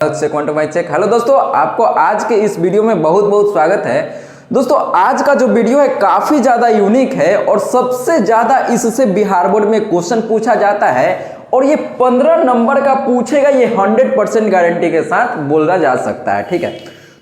से quantum check. Hello दोस्तों, आपको आज के इस वीडियो में बहुत बहुत स्वागत है। दोस्तों आज का जो वीडियो है काफी ज्यादा यूनिक है और सबसे ज्यादा इससे बिहार बोर्ड में क्वेश्चन पूछा जाता है और ये 15 नंबर का पूछेगा, ये 100% गारंटी के साथ बोला जा सकता है। ठीक है,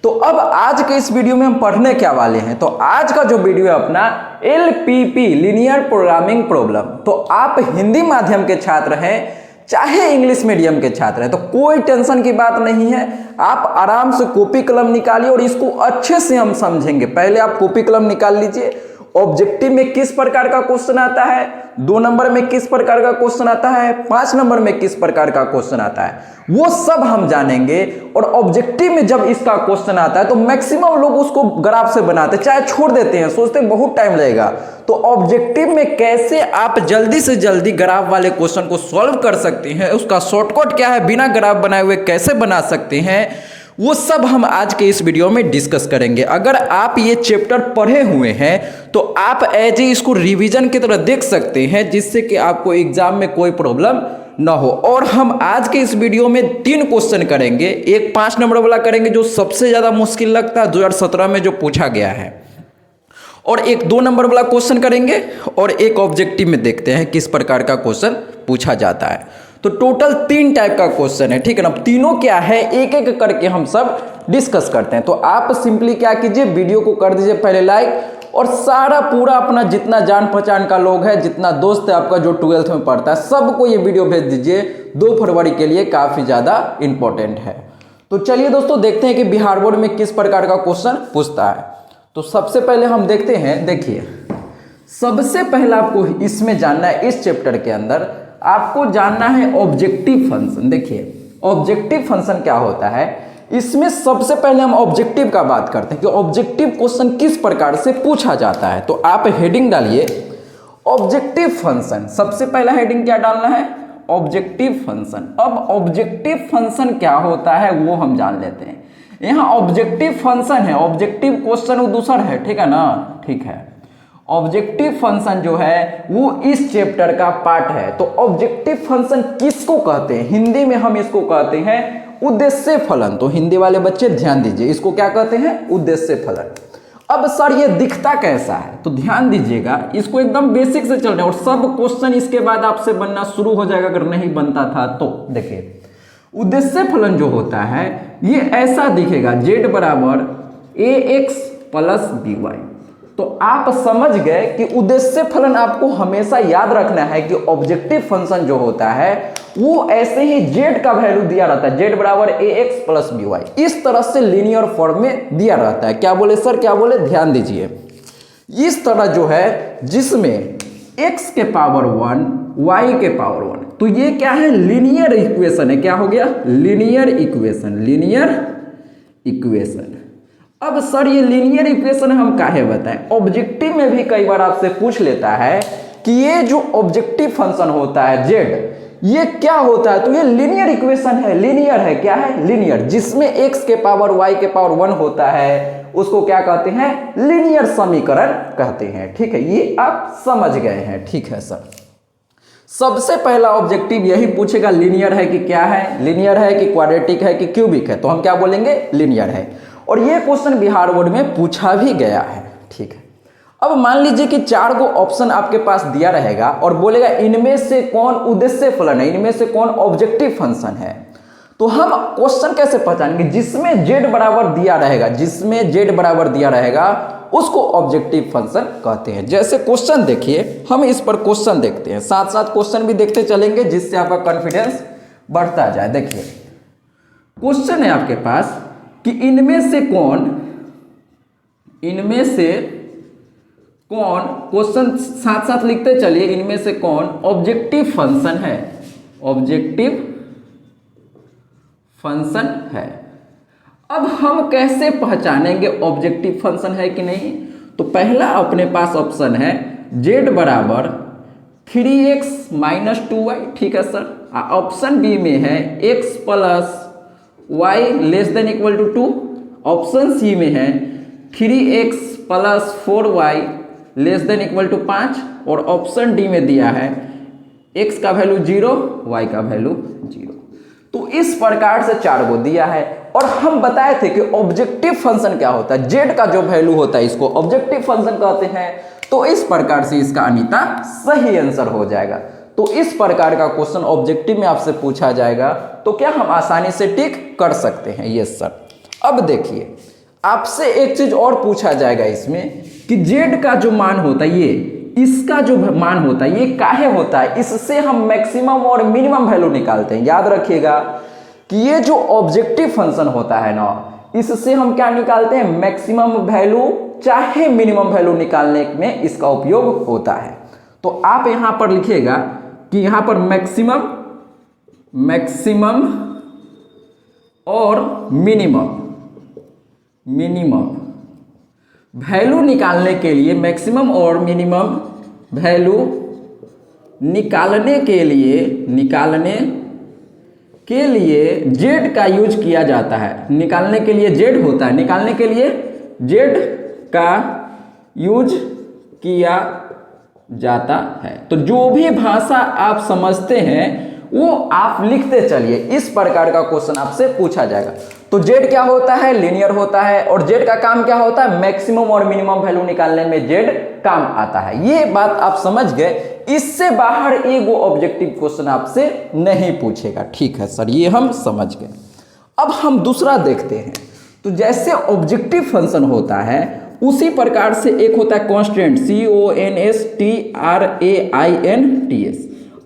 तो अब आज के इस वीडियो में हम पढ़ने क्या वाले हैं। तो आज का जो वीडियो है अपना LPP लीनियर प्रोग्रामिंग प्रॉब्लम। तो आप हिंदी माध्यम के छात्र हैं चाहे इंग्लिश मीडियम के छात्र हैं तो कोई टेंशन की बात नहीं है। आप आराम से कॉपी कलम निकालिए और इसको अच्छे से हम समझेंगे। पहले आप कॉपी कलम निकाल लीजिए। ऑब्जेक्टिव में किस प्रकार का क्वेश्चन आता है, 2 नंबर में किस प्रकार का क्वेश्चन आता है, 5 नंबर में किस प्रकार का क्वेश्चन आता है, वो सब हम जानेंगे। और ऑब्जेक्टिव में जब इसका क्वेश्चन आता है तो मैक्सिमम लोग उसको ग्राफ से बनाते हैं, चाहे छोड़ देते हैं, सोचते हैं बहुत टाइम लगेगा। तो ऑब्जेक्टिव में कैसे आप जल्दी से जल्दी ग्राफ वाले क्वेश्चन को सॉल्व कर सकते हैं, उसका शॉर्टकट क्या है, बिना ग्राफ बनाए हुए कैसे बना सकते हैं, वो सब हम आज के इस वीडियो में डिस्कस करेंगे। अगर आप ये चैप्टर पढ़े हुए हैं तो आप एज इसको रिवीजन की तरह देख सकते हैं, जिससे कि आपको एग्जाम में कोई प्रॉब्लम ना हो। और हम आज के इस वीडियो में 3 क्वेश्चन करेंगे। एक 5 नंबर वाला करेंगे जो सबसे ज़्यादा मुश्किल लगता है 2017 में जो पूछा गया है, और एक 2 नंबर वाला क्वेश्चन करेंगे, और एक ऑब्जेक्टिव में देखते हैं किस प्रकार का क्वेश्चन पूछा जाता है। तो टोटल 3 टाइप का क्वेश्चन है, ठीक है ना। तीनों क्या है एक एक करके हम सब डिस्कस करते हैं। तो आप सिंपली क्या कीजिए, वीडियो को कर दीजिए पहले लाइक, और सारा पूरा अपना जितना जान पहचान का लोग है, जितना दोस्त है आपका जो 12th में पढ़ता है, सबको ये वीडियो भेज दीजिए। 2 फरवरी के लिए काफ़ी ज़्यादा इंपॉर्टेंट है। तो चलिए दोस्तों देखते हैं कि बिहार बोर्ड में किस प्रकार का क्वेश्चन पूछता है। तो सबसे पहले हम देखते हैं, देखिए सबसे पहले आपको इसमें जानना है, इस चैप्टर के अंदर आपको जानना है ऑब्जेक्टिव फंक्शन। देखिए ऑब्जेक्टिव फंक्शन क्या होता है, इसमें सबसे पहले हम ऑब्जेक्टिव का बात करते हैं कि ऑब्जेक्टिव क्वेश्चन किस प्रकार से पूछा जाता है। तो आप हेडिंग डालिए ऑब्जेक्टिव फंक्शन। सबसे पहला हेडिंग क्या डालना है, ऑब्जेक्टिव फंक्शन। अब ऑब्जेक्टिव फंक्शन क्या होता है वो हम जान लेते हैं। यहाँ ऑब्जेक्टिव फंक्शन है, ऑब्जेक्टिव क्वेश्चन वो दूसरा है, ठीक है ना। ठीक है, ऑब्जेक्टिव फंक्शन जो है वो इस चैप्टर का पार्ट है। तो ऑब्जेक्टिव फंक्शन किसको कहते हैं, हिंदी में हम इसको कहते हैं उद्देश्य फलन। तो हिंदी वाले बच्चे ध्यान दीजिए, इसको क्या कहते हैं, उद्देश्य फलन। अब सर ये दिखता कैसा है, तो ध्यान दीजिएगा, इसको एकदम बेसिक से चल रहे हैं और सब क्वेश्चन इसके बाद आपसे बनना शुरू हो जाएगा अगर नहीं बनता था तो। देखिए उद्देश्य फलन जो होता है ये ऐसा दिखेगा, z बराबर ax प्लस by। तो आप समझ गए कि उद्देश्य फलन आपको हमेशा याद रखना है कि ऑब्जेक्टिव फंक्शन जो होता है वो ऐसे ही z का वैल्यू दिया रहता है, z बराबर ax प्लस by, इस तरह से लीनियर फॉर्म में दिया रहता है। क्या बोले सर, क्या बोले, ध्यान दीजिए। इस तरह जो है जिसमें x के पावर 1 y के पावर 1, तो ये क्या है, लीनियर इक्वेशन है। क्या हो गया, लीनियर इक्वेशन, लीनियर इक्वेशन। अब सर ये लीनियर इक्वेशन हम काहे बताएं, ऑब्जेक्टिव में भी कई बार आपसे पूछ लेता है कि ये जो ऑब्जेक्टिव फंक्शन होता है z, ये क्या होता है, तो ये लीनियर इक्वेशन है। लीनियर है, क्या है, लीनियर। जिसमें x के पावर y के पावर 1 होता है उसको क्या कहते हैं, लीनियर समीकरण कहते हैं। ठीक है, ये आप समझ गए हैं। ठीक है सर, सबसे पहला ऑब्जेक्टिव यही पूछेगा, लीनियर है कि क्या है, लीनियर है कि क्वाड्रेटिक है कि क्यूबिक है। तो हम क्या बोलेंगे, लीनियर है। और ये क्वेश्चन बिहार बोर्ड में पूछा भी गया है। ठीक है, अब मान लीजिए कि 4 को ऑप्शन आपके पास दिया रहेगा और बोलेगा इनमें से कौन उद्देश्य फलन है, इनमें से कौन ऑब्जेक्टिव फंक्शन है। तो हम क्वेश्चन कैसे पहचानेंगे, जिसमें z बराबर दिया रहेगा, जिसमें z बराबर दिया रहेगा उसको ऑब्जेक्टिव फंक्शन कहते हैं। जैसे क्वेश्चन देखिए, हम इस पर क्वेश्चन देखते हैं, साथ साथ क्वेश्चन भी देखते चलेंगे जिससे आपका कॉन्फिडेंस बढ़ता जाए। देखिए क्वेश्चन है आपके पास कि इनमें से कौन, क्वेश्चन साथ साथ लिखते चलिए, इनमें से कौन ऑब्जेक्टिव फंक्शन है, ऑब्जेक्टिव फंक्शन है। अब हम कैसे पहचानेंगे ऑब्जेक्टिव फंक्शन है कि नहीं, तो पहला अपने पास ऑप्शन है z बराबर 3x माइनस 2y। ठीक है सर, ऑप्शन बी में है x plus y less than equal to 2। Option C में है 3x plus 4y less than equal to 5। और ऑप्शन डी में दिया है x का वैल्यू 0, y का वैल्यू 0। तो इस प्रकार से 4 को दिया है। और हम बताए थे कि ऑब्जेक्टिव फंक्शन क्या होता है, जेड का जो वैल्यू होता है इसको ऑब्जेक्टिव फंक्शन कहते हैं। तो इस प्रकार से इसका अनीता सही आंसर हो जाएगा। तो इस प्रकार का क्वेश्चन ऑब्जेक्टिव में आपसे पूछा जाएगा तो क्या हम आसानी से टिक कर सकते हैं? Yes sir. अब देखिए आपसे एक चीज और पूछा जाएगा इसमें कि जेड का जो मान होता है ये, इसका जो मान होता है ये काहे होता है, इससे हम मैक्सिमम और मिनिमम वैल्यू निकालते हैं। याद रखिएगा कि ये जो ऑब्जेक्टिव फंक्शन होता है ना, इससे हम क्या निकालते हैं, मैक्सिमम वैल्यू चाहे मिनिमम वैल्यू निकालने में इसका उपयोग होता है। तो आप यहां पर लिखिएगा कि यहां पर मैक्सिमम और मिनिमम वैल्यू निकालने के लिए, मैक्सिमम और मिनिमम वैल्यू निकालने के लिए जेड का यूज किया जाता है। निकालने के लिए जेड होता है, निकालने के लिए जेड का यूज किया जाता है। तो जो भी भाषा आप समझते हैं वो आप लिखते चलिए। इस प्रकार का क्वेश्चन आपसे पूछा जाएगा। तो जेड क्या होता है, लीनियर होता है। और जेड का काम क्या होता है, मैक्सिमम और मिनिमम वैल्यू निकालने में जेड काम आता है। ये बात आप समझ गए। इससे बाहर एक ऑब्जेक्टिव क्वेश्चन आपसे नहीं पूछेगा। ठीक है सर, ये हम समझ गए। अब हम दूसरा देखते हैं। तो जैसे ऑब्जेक्टिव फंक्शन होता है उसी प्रकार से एक होता है कांस्टेंट, CONSTRAINTS।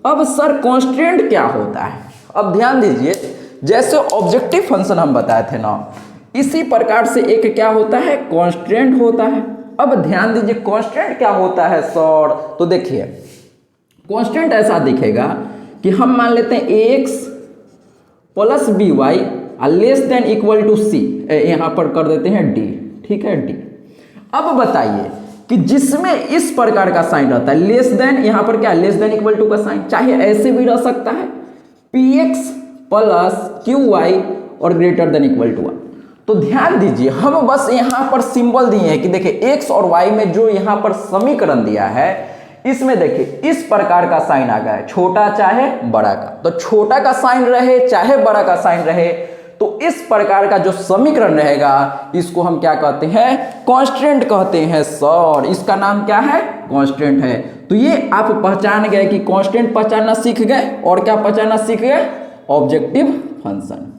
अब सर कांस्टेंट क्या होता है? अब ध्यान दीजिए, जैसे ऑब्जेक्टिव फंक्शन हम बताए थे ना, इसी प्रकार से एक क्या होता है, कांस्टेंट होता है। अब ध्यान दीजिए कांस्टेंट क्या होता है सर? तो देखिए कांस्टेंट ऐसा दिखेगा कि हम मान लेते हैं ax plus by less than equal to c, यहां पर कर देते हैं d। ठीक है, d। अब बताइए कि जिसमें इस प्रकार का साइन रहता है, लेस देन, यहां पर क्या, लेस देन इक्वल टू का साइन, चाहे ऐसे भी रह सकता है px प्लस qy और ग्रेटर देन इक्वल टू 1। तो ध्यान दीजिए हम बस यहां पर सिंबल दिए हैं कि देखिए x और y में जो यहां पर समीकरण दिया है इसमें देखिए इस प्रकार का साइन आ गया है, छोटा चाहे बड़ा का। तो छोटा का साइन रहे चाहे बड़ा का साइन रहे, तो इस प्रकार का जो समीकरण रहेगा इसको हम क्या कहते हैं, कांस्टेंट कहते हैं सर। इसका नाम क्या है, कांस्टेंट है। तो ये आप पहचान गए कि कांस्टेंट पहचानना सीख गए। और क्या पहचानना सीख गए, ऑब्जेक्टिव फंक्शन।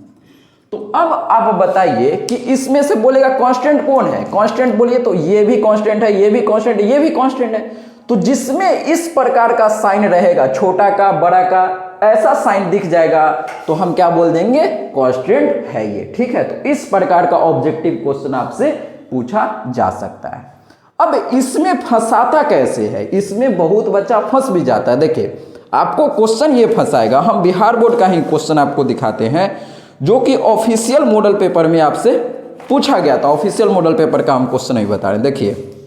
तो अब आप बताइए कि इसमें से बोलेगा कांस्टेंट कौन है, कांस्टेंट बोलिए तो ये भी कांस्टेंट है, ये भी कांस्टेंट है, ये भी कांस्टेंट है। तो जिसमें इस प्रकार का साइन रहेगा, छोटा का बड़ा का ऐसा साइन दिख जाएगा, तो हम क्या बोल देंगे, कांस्टेंट है ये। ठीक है, तो इस प्रकार का ऑब्जेक्टिव क्वेश्चन आपसे पूछा जा सकता है। अब इसमें फंसाता कैसे है, इसमें बहुत बच्चा फंस भी जाता है। देखिए आपको क्वेश्चन ये फंसाएगा, हम बिहार बोर्ड का ही क्वेश्चन आपको दिखाते हैं जो कि ऑफिशियल मॉडल पेपर में आपसे पूछा गया था। ऑफिशियल मॉडल पेपर का हम क्वेश्चन नहीं बता रहे।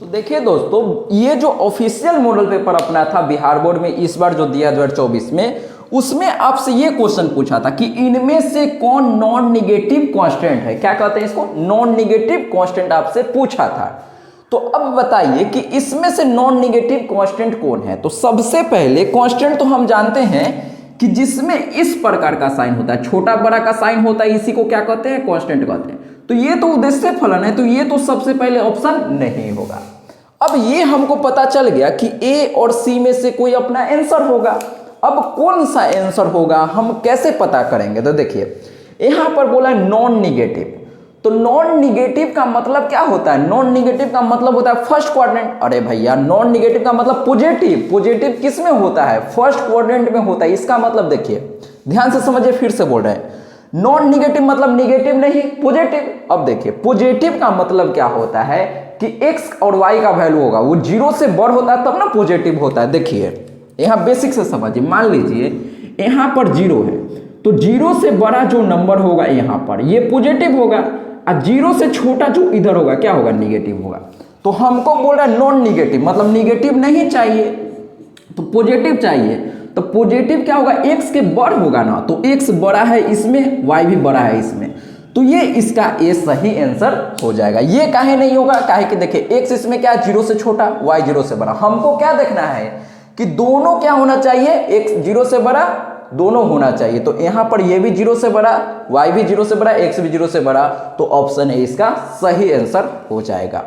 देखिए दोस्तों, ये जो ऑफिशियल मॉडल पेपर अपना था बिहार बोर्ड में इस बार जो दिया 2024 में, उसमें आपसे ये क्वेश्चन पूछा था कि इनमें से कौन नॉन निगेटिव कांस्टेंट है। क्या कहते हैं इसको, नॉन निगेटिव कांस्टेंट आपसे पूछा था। तो अब बताइए कि इसमें से नॉन निगेटिव कांस्टेंट कौन है। तो सबसे पहले कांस्टेंट तो हम जानते हैं कि जिसमें इस प्रकार का साइन होता है, छोटा बड़ा का साइन होता है, इसी को क्या कहते हैं, कांस्टेंट कहते हैं। तो ये तो उद्देश्य फलन है, तो ये तो सबसे पहले ऑप्शन नहीं होगा। अब ये हमको पता चल गया कि ए और सी में से कोई अपना आंसर होगा। अब कौन सा आंसर होगा हम कैसे पता करेंगे? तो देखिए यहां पर बोला नॉन निगेटिव। तो नॉन निगेटिव का मतलब क्या होता है, नॉन निगेटिव का मतलब होता है फर्स्ट क्वाड्रेंट। अरे भैया नॉन निगेटिव का मतलब पॉजिटिव। पॉजिटिव किस में होता है, फर्स्ट क्वाड्रेंट में होता है। इसका मतलब देखिए ध्यान से समझिए, फिर से बोल रहे हैं, नॉन निगेटिव मतलब निगेटिव नहीं, पॉजिटिव। अब देखिए पॉजिटिव का मतलब क्या होता है कि x और y का वैल्यू होगा वो 0 से बड़ होता है तब ना पॉजिटिव होता है। देखिए यहां बेसिक से समझिए, मान लीजिए यहां पर 0 है, तो 0 से बड़ा जो नंबर होगा यहां पर ये पॉजिटिव होगा, और 0 से छोटा जो इधर होगा क्या होगा, निगेटिव होगा। तो हमको बोल रहा है नॉन निगेटिव मतलब निगेटिव नहीं चाहिए, तो पॉजिटिव चाहिए। तो पॉजिटिव क्या होगा, x के बड़ होगा ना, तो x बड़ा है इसमें, y भी बड़ा है इसमें, तो ये इसका ए सही आंसर हो जाएगा। ये काहे नहीं होगा, काहे कि देखिए x इसमें क्या, 0 से छोटा, y 0 से बड़ा। हमको क्या देखना है कि दोनों क्या होना चाहिए, x 0 से बड़ा दोनों होना चाहिए। तो यहाँ पर ये भी 0 से बड़ा, y भी 0 से बड़ा, x भी 0 से बड़ा, तो ऑप्शन ए इसका सही आंसर हो जाएगा।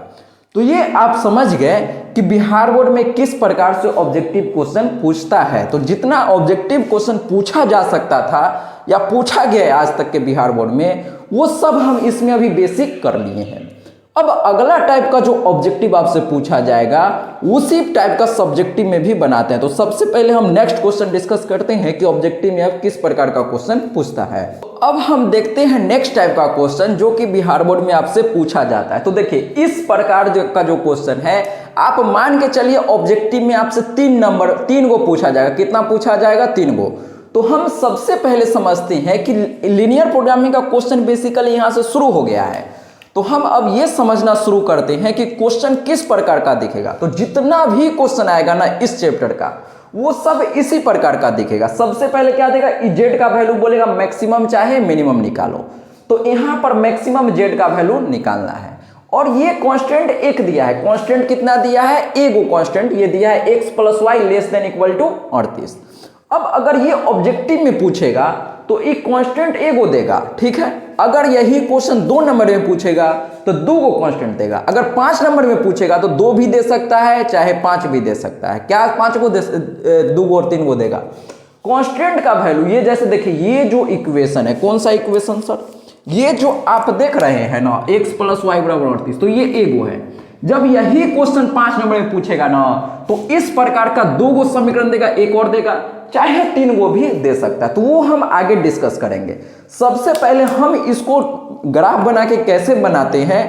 तो ये आप समझ गए कि बिहार बोर्ड में किस प्रकार से ऑब्जेक्टिव क्वेश्चन पूछता है। तो जितना ऑब्जेक्टिव क्वेश्चन पूछा जा सकता था या पूछा गया है आज तक के बिहार बोर्ड में, वो सब हम इसमें अभी बेसिक कर लिए हैं। अब अगला टाइप का जो ऑब्जेक्टिव आपसे पूछा जाएगा उसी टाइप का सब्जेक्टिव में भी बनाते हैं। तो सबसे पहले हम नेक्स्ट क्वेश्चन डिस्कस करते हैं कि ऑब्जेक्टिव में अब किस प्रकार का क्वेश्चन पूछता है। अब हम देखते हैं नेक्स्ट टाइप का क्वेश्चन जो कि बिहार बोर्ड में आपसे पूछा जाता है। तो देखिए इस प्रकार का जो क्वेश्चन है, आप मान के चलिए ऑब्जेक्टिव में आपसे 3 गो पूछा जाएगा। कितना पूछा जाएगा? 3 गो। तो हम सबसे पहले समझते हैं कि लीनियर प्रोग्रामिंग का क्वेश्चन बेसिकली यहां से शुरू हो गया है। तो हम अब ये समझना शुरू करते हैं कि क्वेश्चन किस प्रकार का दिखेगा। तो जितना भी क्वेश्चन आएगा ना इस चैप्टर का, वो सब इसी प्रकार का दिखेगा। सबसे पहले क्या देगा? z का वैल्यू बोलेगा मैक्सिमम चाहे मिनिमम निकालो। तो यहां पर मैक्सिमम z का वैल्यू निकालना है और ये कांस्टेंट एक दिया है। कांस्टेंट कितना दिया है? एगो कांस्टेंट ये दिया है x + y <= 38। अब अगर ये ऑब्जेक्टिव में पूछेगा तो एक कांस्टेंट एगो देगा, ठीक है। अगर यही क्वेश्चन 2 नंबर में पूछेगा तो 2 गो कांस्टेंट देगा। अगर 5 नंबर में पूछेगा तो 2 भी दे सकता है चाहे 5 भी दे सकता है। क्या 5 गो 2 गो और 3 गो देगा? कांस्टेंट का वैल्यू ये जैसे देखिए, ये जो इक्वेशन है, कौन सा इक्वेशन सर? ये जो आप देख रहे हैं ना x + y = 38, तो ये एगो है। जब यही क्वेश्चन 5 नंबर में पूछेगा ना तो इस प्रकार का 2 गो समीकरण देगा, एक और देगा, चाहे 3 गो भी दे सकता है। तो वो हम आगे डिस्कस करेंगे। सबसे पहले हम इसको ग्राफ बना के कैसे बनाते हैं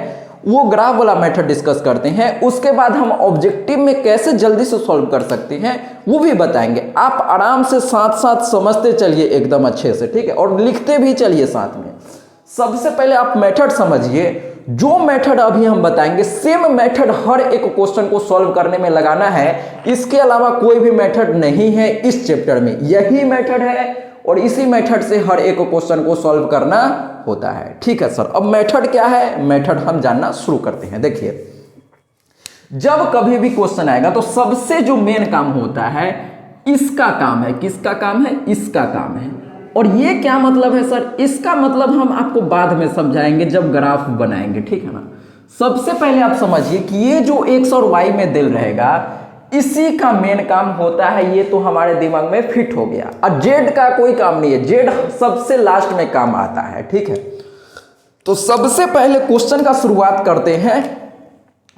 वो ग्राफ वाला मेथड डिस्कस करते हैं। उसके बाद हम ऑब्जेक्टिव में कैसे जल्दी से सॉल्व कर सकते हैं वो भी बताएंगे। आप आराम से साथ साथ समझते चलिए एकदम अच्छे से, ठीक है, और लिखते भी चलिए साथ में। सबसे पहले आप मेथड समझिए। जो मेथड अभी हम बताएंगे सेम मेथड हर एक क्वेश्चन को सॉल्व करने में लगाना है। इसके अलावा कोई भी मेथड नहीं है इस चैप्टर में, यही मेथड है और इसी मेथड से हर एक क्वेश्चन को सॉल्व करना होता है, ठीक है सर। अब मेथड क्या है, मेथड हम जानना शुरू करते हैं। देखिए जब कभी भी क्वेश्चन आएगा तो सबसे जो मेन काम होता है इसका काम है। किसका काम है? इसका काम है। और ये क्या मतलब है सर? इसका मतलब हम आपको बाद में समझाएंगे जब ग्राफ बनाएंगे, ठीक है ना। सबसे पहले आप समझिए कि ये जो x और y में दिल रहेगा इसी का मेन काम होता है। ये तो हमारे दिमाग में फिट हो गया। और z का कोई काम नहीं है, z सबसे लास्ट में काम आता है, ठीक है। तो सबसे पहले क्वेश्चन का शुरुआत करते हैं।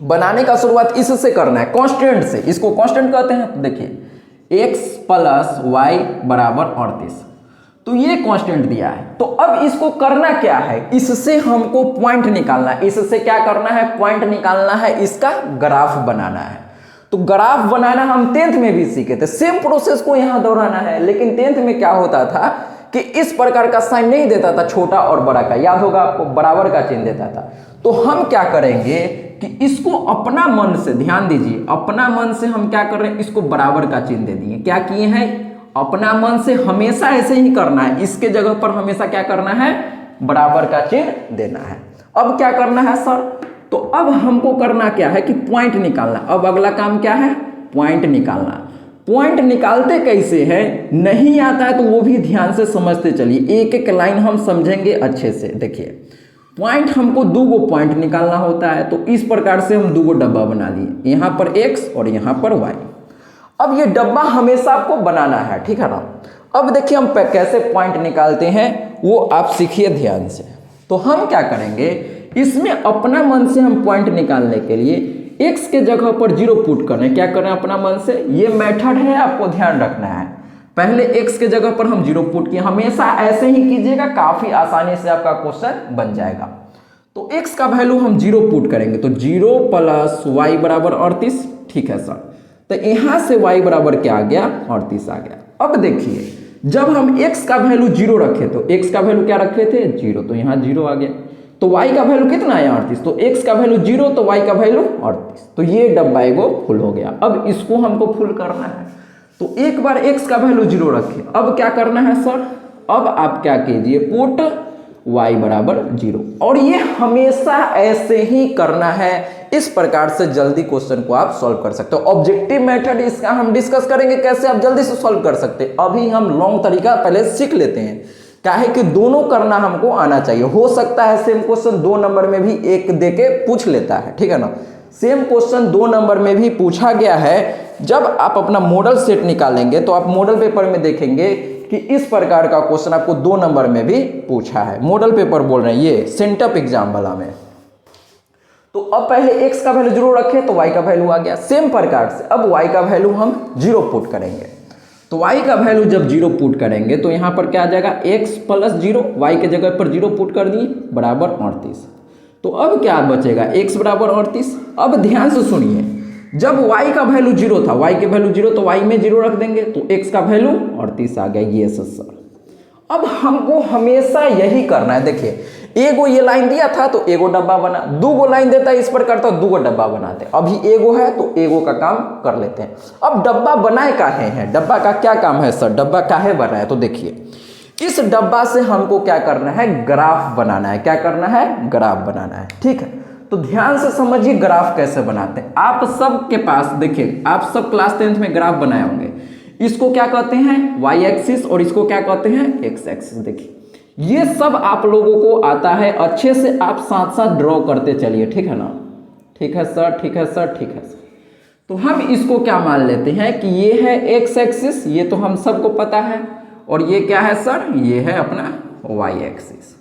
बनाने का शुरुआत इससे करना है, कांस्टेंट से। इसको कांस्टेंट कहते हैं। देखिए x + y = 38, तो ये कांस्टेंट दिया है। तो अब इसको करना क्या है? इससे हमको पॉइंट निकालना है। इससे क्या करना है? पॉइंट निकालना है, इसका ग्राफ बनाना है। तो ग्राफ बनाना हम 10th में भी सीखे थे। सेम प्रोसेस को यहां दोहराना है। लेकिन 10th में क्या होता था कि इस प्रकार का साइन नहीं देता था, छोटा और बड़ा का, याद होगा आपको, बराबर का चिन्ह देता था। तो हम क्या करेंगे कि इसको अपना मन से, ध्यान दीजिए, अपना मन से हम क्या कर रहे हैं, इसको बराबर का चिन्ह दे दिए। क्या किए हैं? अपना मन से हमेशा ऐसे ही करना है। इसके जगह पर हमेशा क्या करना है? बराबर का चिन्ह देना है। अब क्या करना है सर? तो अब हमको करना क्या है कि पॉइंट निकालना। अब अगला काम क्या है? पॉइंट निकालना। पॉइंट निकालते कैसे हैं नहीं आता है तो वो भी ध्यान से समझते चलिए। एक एक लाइन हम समझेंगे अच्छे से। देखिए पॉइंट हमको 2 गो पॉइंट निकालना होता है। तो इस प्रकार से हम 2 गो डब्बा बना लिए, यहाँ पर x और यहाँ पर y। अब ये डब्बा हमेशा आपको बनाना है, ठीक है ना। अब देखिए हम कैसे पॉइंट निकालते हैं वो आप सीखिए ध्यान से। तो हम क्या करेंगे, इसमें अपना मन से हम पॉइंट निकालने के लिए x के जगह पर 0 पुट करें। क्या करें? अपना मन से। ये मेथड है, आपको ध्यान रखना है। पहले x के जगह पर हम 0 पुट किए। हमेशा ऐसे ही कीजिएगा, काफी आसानी से आपका क्वेश्चन बन जाएगा। तो x का वैल्यू हम 0 पुट करेंगे। तो 0 + y = 38, ठीक है सर। तो यहां से y बराबर क्या आ गया? 38 आ गया। अब देखिए जब हम x का वैल्यू 0 रखे तो x का वैल्यू क्या रखे थे? 0, तो यहाँ 0 आ गया। तो y का वैल्यू कितना आया? 38। तो x का वैल्यू 0 तो y का वैल्यू 38। तो ये डब्बा एगो फुल हो गया। अब इसको हमको फुल करना है। तो एक बार x का वैल्यू 0 रखे। अब क्या करना है सर? अब आप क्या कीजिए, पुट y = 0। और ये हमेशा ऐसे ही करना है। इस प्रकार से जल्दी क्वेश्चन को आप सॉल्व कर सकते हो। ऑब्जेक्टिव मेथड इसका हम डिस्कस करेंगे कैसे आप जल्दी से सॉल्व कर सकते हैं। अभी हम लॉन्ग तरीका पहले सीख लेते हैं, क्या है कि दोनों करना हमको आना चाहिए। हो सकता है सेम क्वेश्चन 2 नंबर में भी एक देके पूछ लेता है, ठीक है ना। सेम क्वेश्चन 2 नंबर में भी पूछा गया है। जब आप अपना मॉडल सेट निकालेंगे तो आप मॉडल पेपर में देखेंगे कि इस प्रकार का क्वेश्चन आपको 2 नंबर में भी पूछा है। मॉडल पेपर बोल रहे हैं ये सेंटअप एग्जाम वाला में। तो अब पहले x का वैल्यू 0 रखे तो y का वैल्यू आ गया। सेम प्रकार से अब y का वैल्यू हम 0 पुट करेंगे। तो y का वैल्यू जब 0 पुट करेंगे तो यहाँ पर क्या आ जाएगा, x प्लस 0, y के जगह पर 0 पुट कर दिए बराबर 38। तो अब क्या बचेगा, x बराबर 38। अब ध्यान से सुनिए, जब y का वैल्यू 0 था, y के वैल्यू 0 तो y में 0 रख देंगे तो x का वैल्यू 38 आ गया। ये सर अब हमको हमेशा यही करना है। देखिए एगो ये लाइन दिया था तो एगो डब्बा बना, 2 लाइन देता है इस प्रकार तो 2 डब्बा बनाते हैं। अभी एगो है तो एगो का काम कर लेते हैं। अब डब्बा बनाए काहे हैं, डब्बा का क्या काम है सर, डब्बा काहे बना है, तो देखिए इस डब्बा से हमको क्या करना है, ग्राफ बनाना है। क्या करना है, ग्राफ बनाना है, ठीक है। तो ध्यान से समझिए ग्राफ कैसे बनाते हैं। आप सब के पास देखिए, आप सब क्लास 10th में ग्राफ बनाए होंगे। इसको क्या कहते हैं, वाई एक्सिस, और इसको क्या कहते हैं, एक्स एक्सिस। देखिए ये सब आप लोगों को आता है, अच्छे से आप साथ साथ ड्रॉ करते चलिए, ठीक है ना। ठीक है सर, ठीक है सर, ठीक है सर। तो हम इसको क्या मान लेते हैं कि ये है एक्स एक्सिस, ये तो हम सबको पता है, और ये क्या है सर, ये है अपना वाई एक्सिस।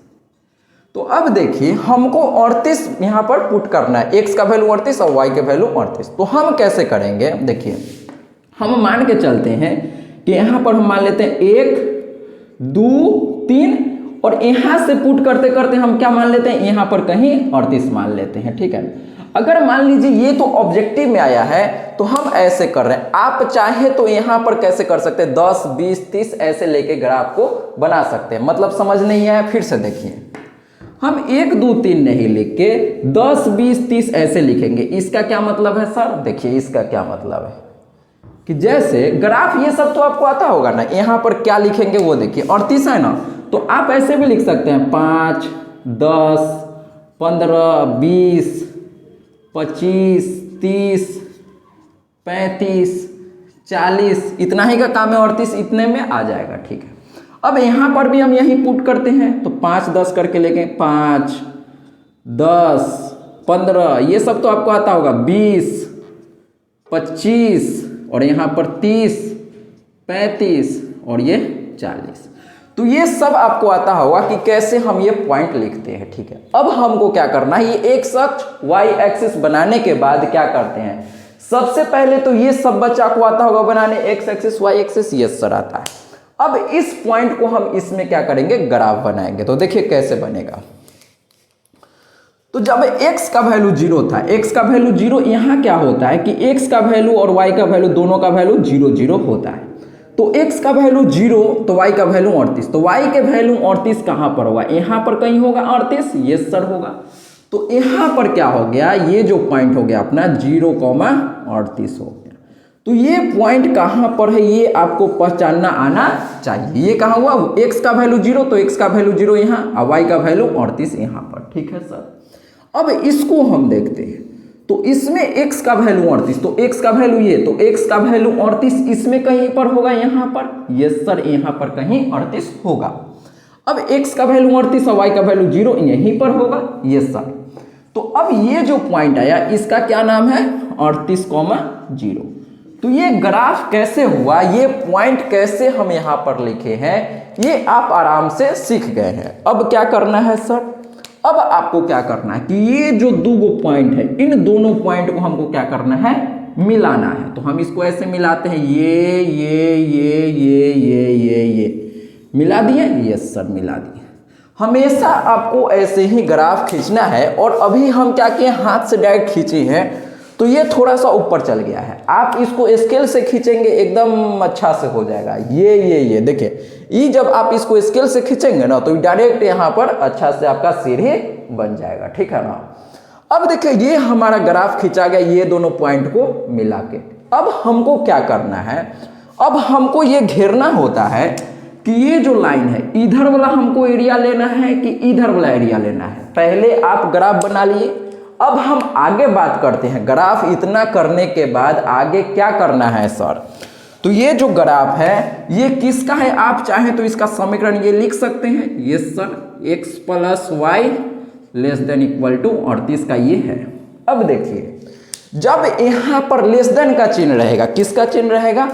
तो अब देखिए हमको 38 यहाँ पर पुट करना है, एक्स का वैल्यू 38 और वाई का वैल्यू 38। तो हम कैसे करेंगे, देखिए हम मान के चलते हैं कि यहाँ पर हम मान लेते हैं 1 2 3, और यहाँ से पुट करते करते हम क्या मान लेते हैं, यहाँ पर कहीं 38 मान लेते हैं, ठीक है। अगर मान लीजिए ये तो ऑब्जेक्टिव में आया है तो हम ऐसे कर रहे हैं। आप चाहे तो यहाँ पर कैसे कर सकते हैं, 10 20 30 ऐसे लेके ग्राफ को बना सकते हैं। मतलब समझ नहीं आया, फिर से देखिए, हम 1 2 3 नहीं लिख के 10 20 30 ऐसे लिखेंगे। इसका क्या मतलब है सर, देखिए इसका क्या मतलब है कि जैसे ग्राफ, ये सब तो आपको आता होगा ना, यहाँ पर क्या लिखेंगे वो देखिए, 38 है ना, तो आप ऐसे भी लिख सकते हैं 5 10 15 20 25 30 35 40, इतना ही का काम है, 38 इतने में आ जाएगा, ठीक है। अब यहाँ पर भी हम यही पुट करते हैं तो 5 10 करके लेके 5 10 15, ये सब तो आपको आता होगा, 20 25, और यहाँ पर 30 35 और ये 40। तो ये सब आपको आता होगा कि कैसे हम ये पॉइंट लिखते हैं, ठीक है। अब हमको क्या करना है, ये एक्स अक्ष वाई एक्सिस बनाने के बाद क्या करते हैं, सबसे पहले तो ये सब बच्चा को आता होगा बनाने, एक्स एक्सिस वाई एक्सिस, ये सर आता है। अब इस पॉइंट को हम इसमें क्या करेंगे, ग्राफ बनाएंगे। तो देखिए कैसे बनेगा। तो जब x का वैल्यू 0 था, x का वैल्यू 0, यहाँ क्या होता है कि x का वैल्यू और y का वैल्यू दोनों का वैल्यू 0 0 होता है। तो x का वैल्यू 0 तो y का वैल्यू 38, तो y के वैल्यू 38 कहाँ पर होगा, यहाँ पर कहीं होगा 38, ये सर होगा। तो यहाँ पर क्या हो गया, ये जो पॉइंट हो गया अपना 0,38 हो गया। तो ये पॉइंट कहाँ पर है ये आपको पहचानना आना चाहिए। ये कहाँ हुआ, x का वैल्यू 0 तो x का वैल्यू 0 यहाँ, और y का वैल्यू 38 यहाँ पर, ठीक है सर। अब इसको हम देखते हैं, तो इसमें x का वैल्यू 38, तो x का वैल्यू ये, तो x का वैल्यू 38 इसमें कहीं पर होगा, यहाँ पर, यस सर, यहाँ पर कहीं 38 होगा। अब x का वैल्यू 38 और y का वैल्यू 0 यहीं पर होगा, यस सर। तो अब ये जो पॉइंट आया इसका क्या नाम है, 38,0। तो ये ग्राफ कैसे हुआ, ये पॉइंट कैसे हम यहाँ पर लिखे हैं, ये आप आराम से सीख गए हैं। अब क्या करना है सर, अब आपको क्या करना है कि ये जो 2 पॉइंट है, इन दोनों पॉइंट को हमको क्या करना है, मिलाना है। तो हम इसको ऐसे मिलाते हैं, ये मिला दिए, यस सर मिला दिए। हमेशा आपको ऐसे ही ग्राफ खींचना है। और अभी हम क्या किए, हाथ से डायरेक्ट खींचे हैं तो ये थोड़ा सा ऊपर चल गया है। आप इसको स्केल से खींचेंगे एकदम अच्छा से हो जाएगा। ये देखिए, ये जब आप इसको स्केल से खींचेंगे ना तो डायरेक्ट यहाँ पर अच्छा से आपका सीढ़ी बन जाएगा, ठीक है ना। अब देखिए ये हमारा ग्राफ खींचा गया, ये दोनों पॉइंट को मिला के। अब हमको क्या करना है, अब हमको ये घेरना होता है कि ये जो लाइन है, इधर वाला हमको एरिया लेना है कि इधर वाला एरिया लेना है। पहले आप ग्राफ बना लिए, अब हम आगे बात करते हैं, ग्राफ इतना करने के बाद आगे क्या करना है सर। तो ये जो ग्राफ है ये किसका है, आप चाहें तो इसका समीकरण ये लिख सकते हैं, ये sir x plus Y less than equal to 38 का ये है। अब देखिए जब यहां पर लेस देन का चिन्ह रहेगा, किसका चिन्ह रहेगा,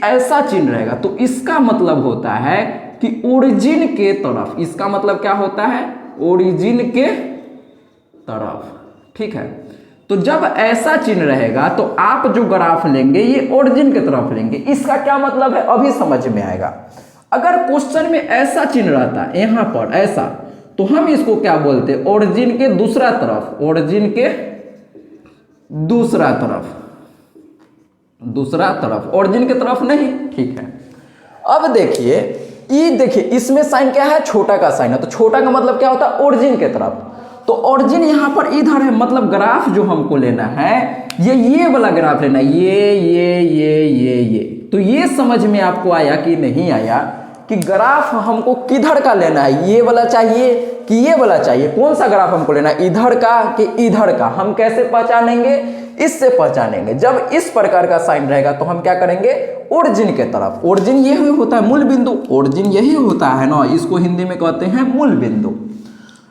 ऐसा चिन्ह रहेगा, तो इसका मतलब होता है कि ओरिजिन के तरफ, इसका मतलब क्या होता है, ओरिजिन के तरफ, ठीक है। तो जब ऐसा चिन्ह रहेगा तो आप जो ग्राफ लेंगे ये ओरिजिन की तरफ लेंगे। इसका क्या मतलब है अभी समझ में आएगा। अगर क्वेश्चन में ऐसा चिन्ह रहता है यहां पर ऐसा, तो हम इसको क्या बोलते हैं, ओरिजिन के दूसरा तरफ, ओरिजिन के दूसरा तरफ, दूसरा तरफ, ओरिजिन की तरफ नहीं, ठीक है। अब देखिए ये देखिए इसमें साइन क्या है, छोटा का साइन है, तो छोटा का मतलब क्या होता है, ओरिजिन की तरफ। तो ओरिजिन यहां पर इधर है, मतलब ग्राफ जो हमको लेना है ये वाला ग्राफ लेना है, ये। तो ये समझ में आपको आया कि नहीं आया कि ग्राफ हमको किधर का लेना है, ये वाला चाहिए कि ये वाला चाहिए, कौन सा ग्राफ हमको लेना है, इधर का कि इधर का। हम कैसे पहचानेंगे, इससे पहचानेंगे। जब इस प्रकार का साइन रहेगा तो हम क्या करेंगे, ओरिजिन के तरफ। ओरिजिन यही होता है मूल बिंदु, ओरिजिन यही होता है ना, इसको हिंदी में कहते हैं मूल बिंदु।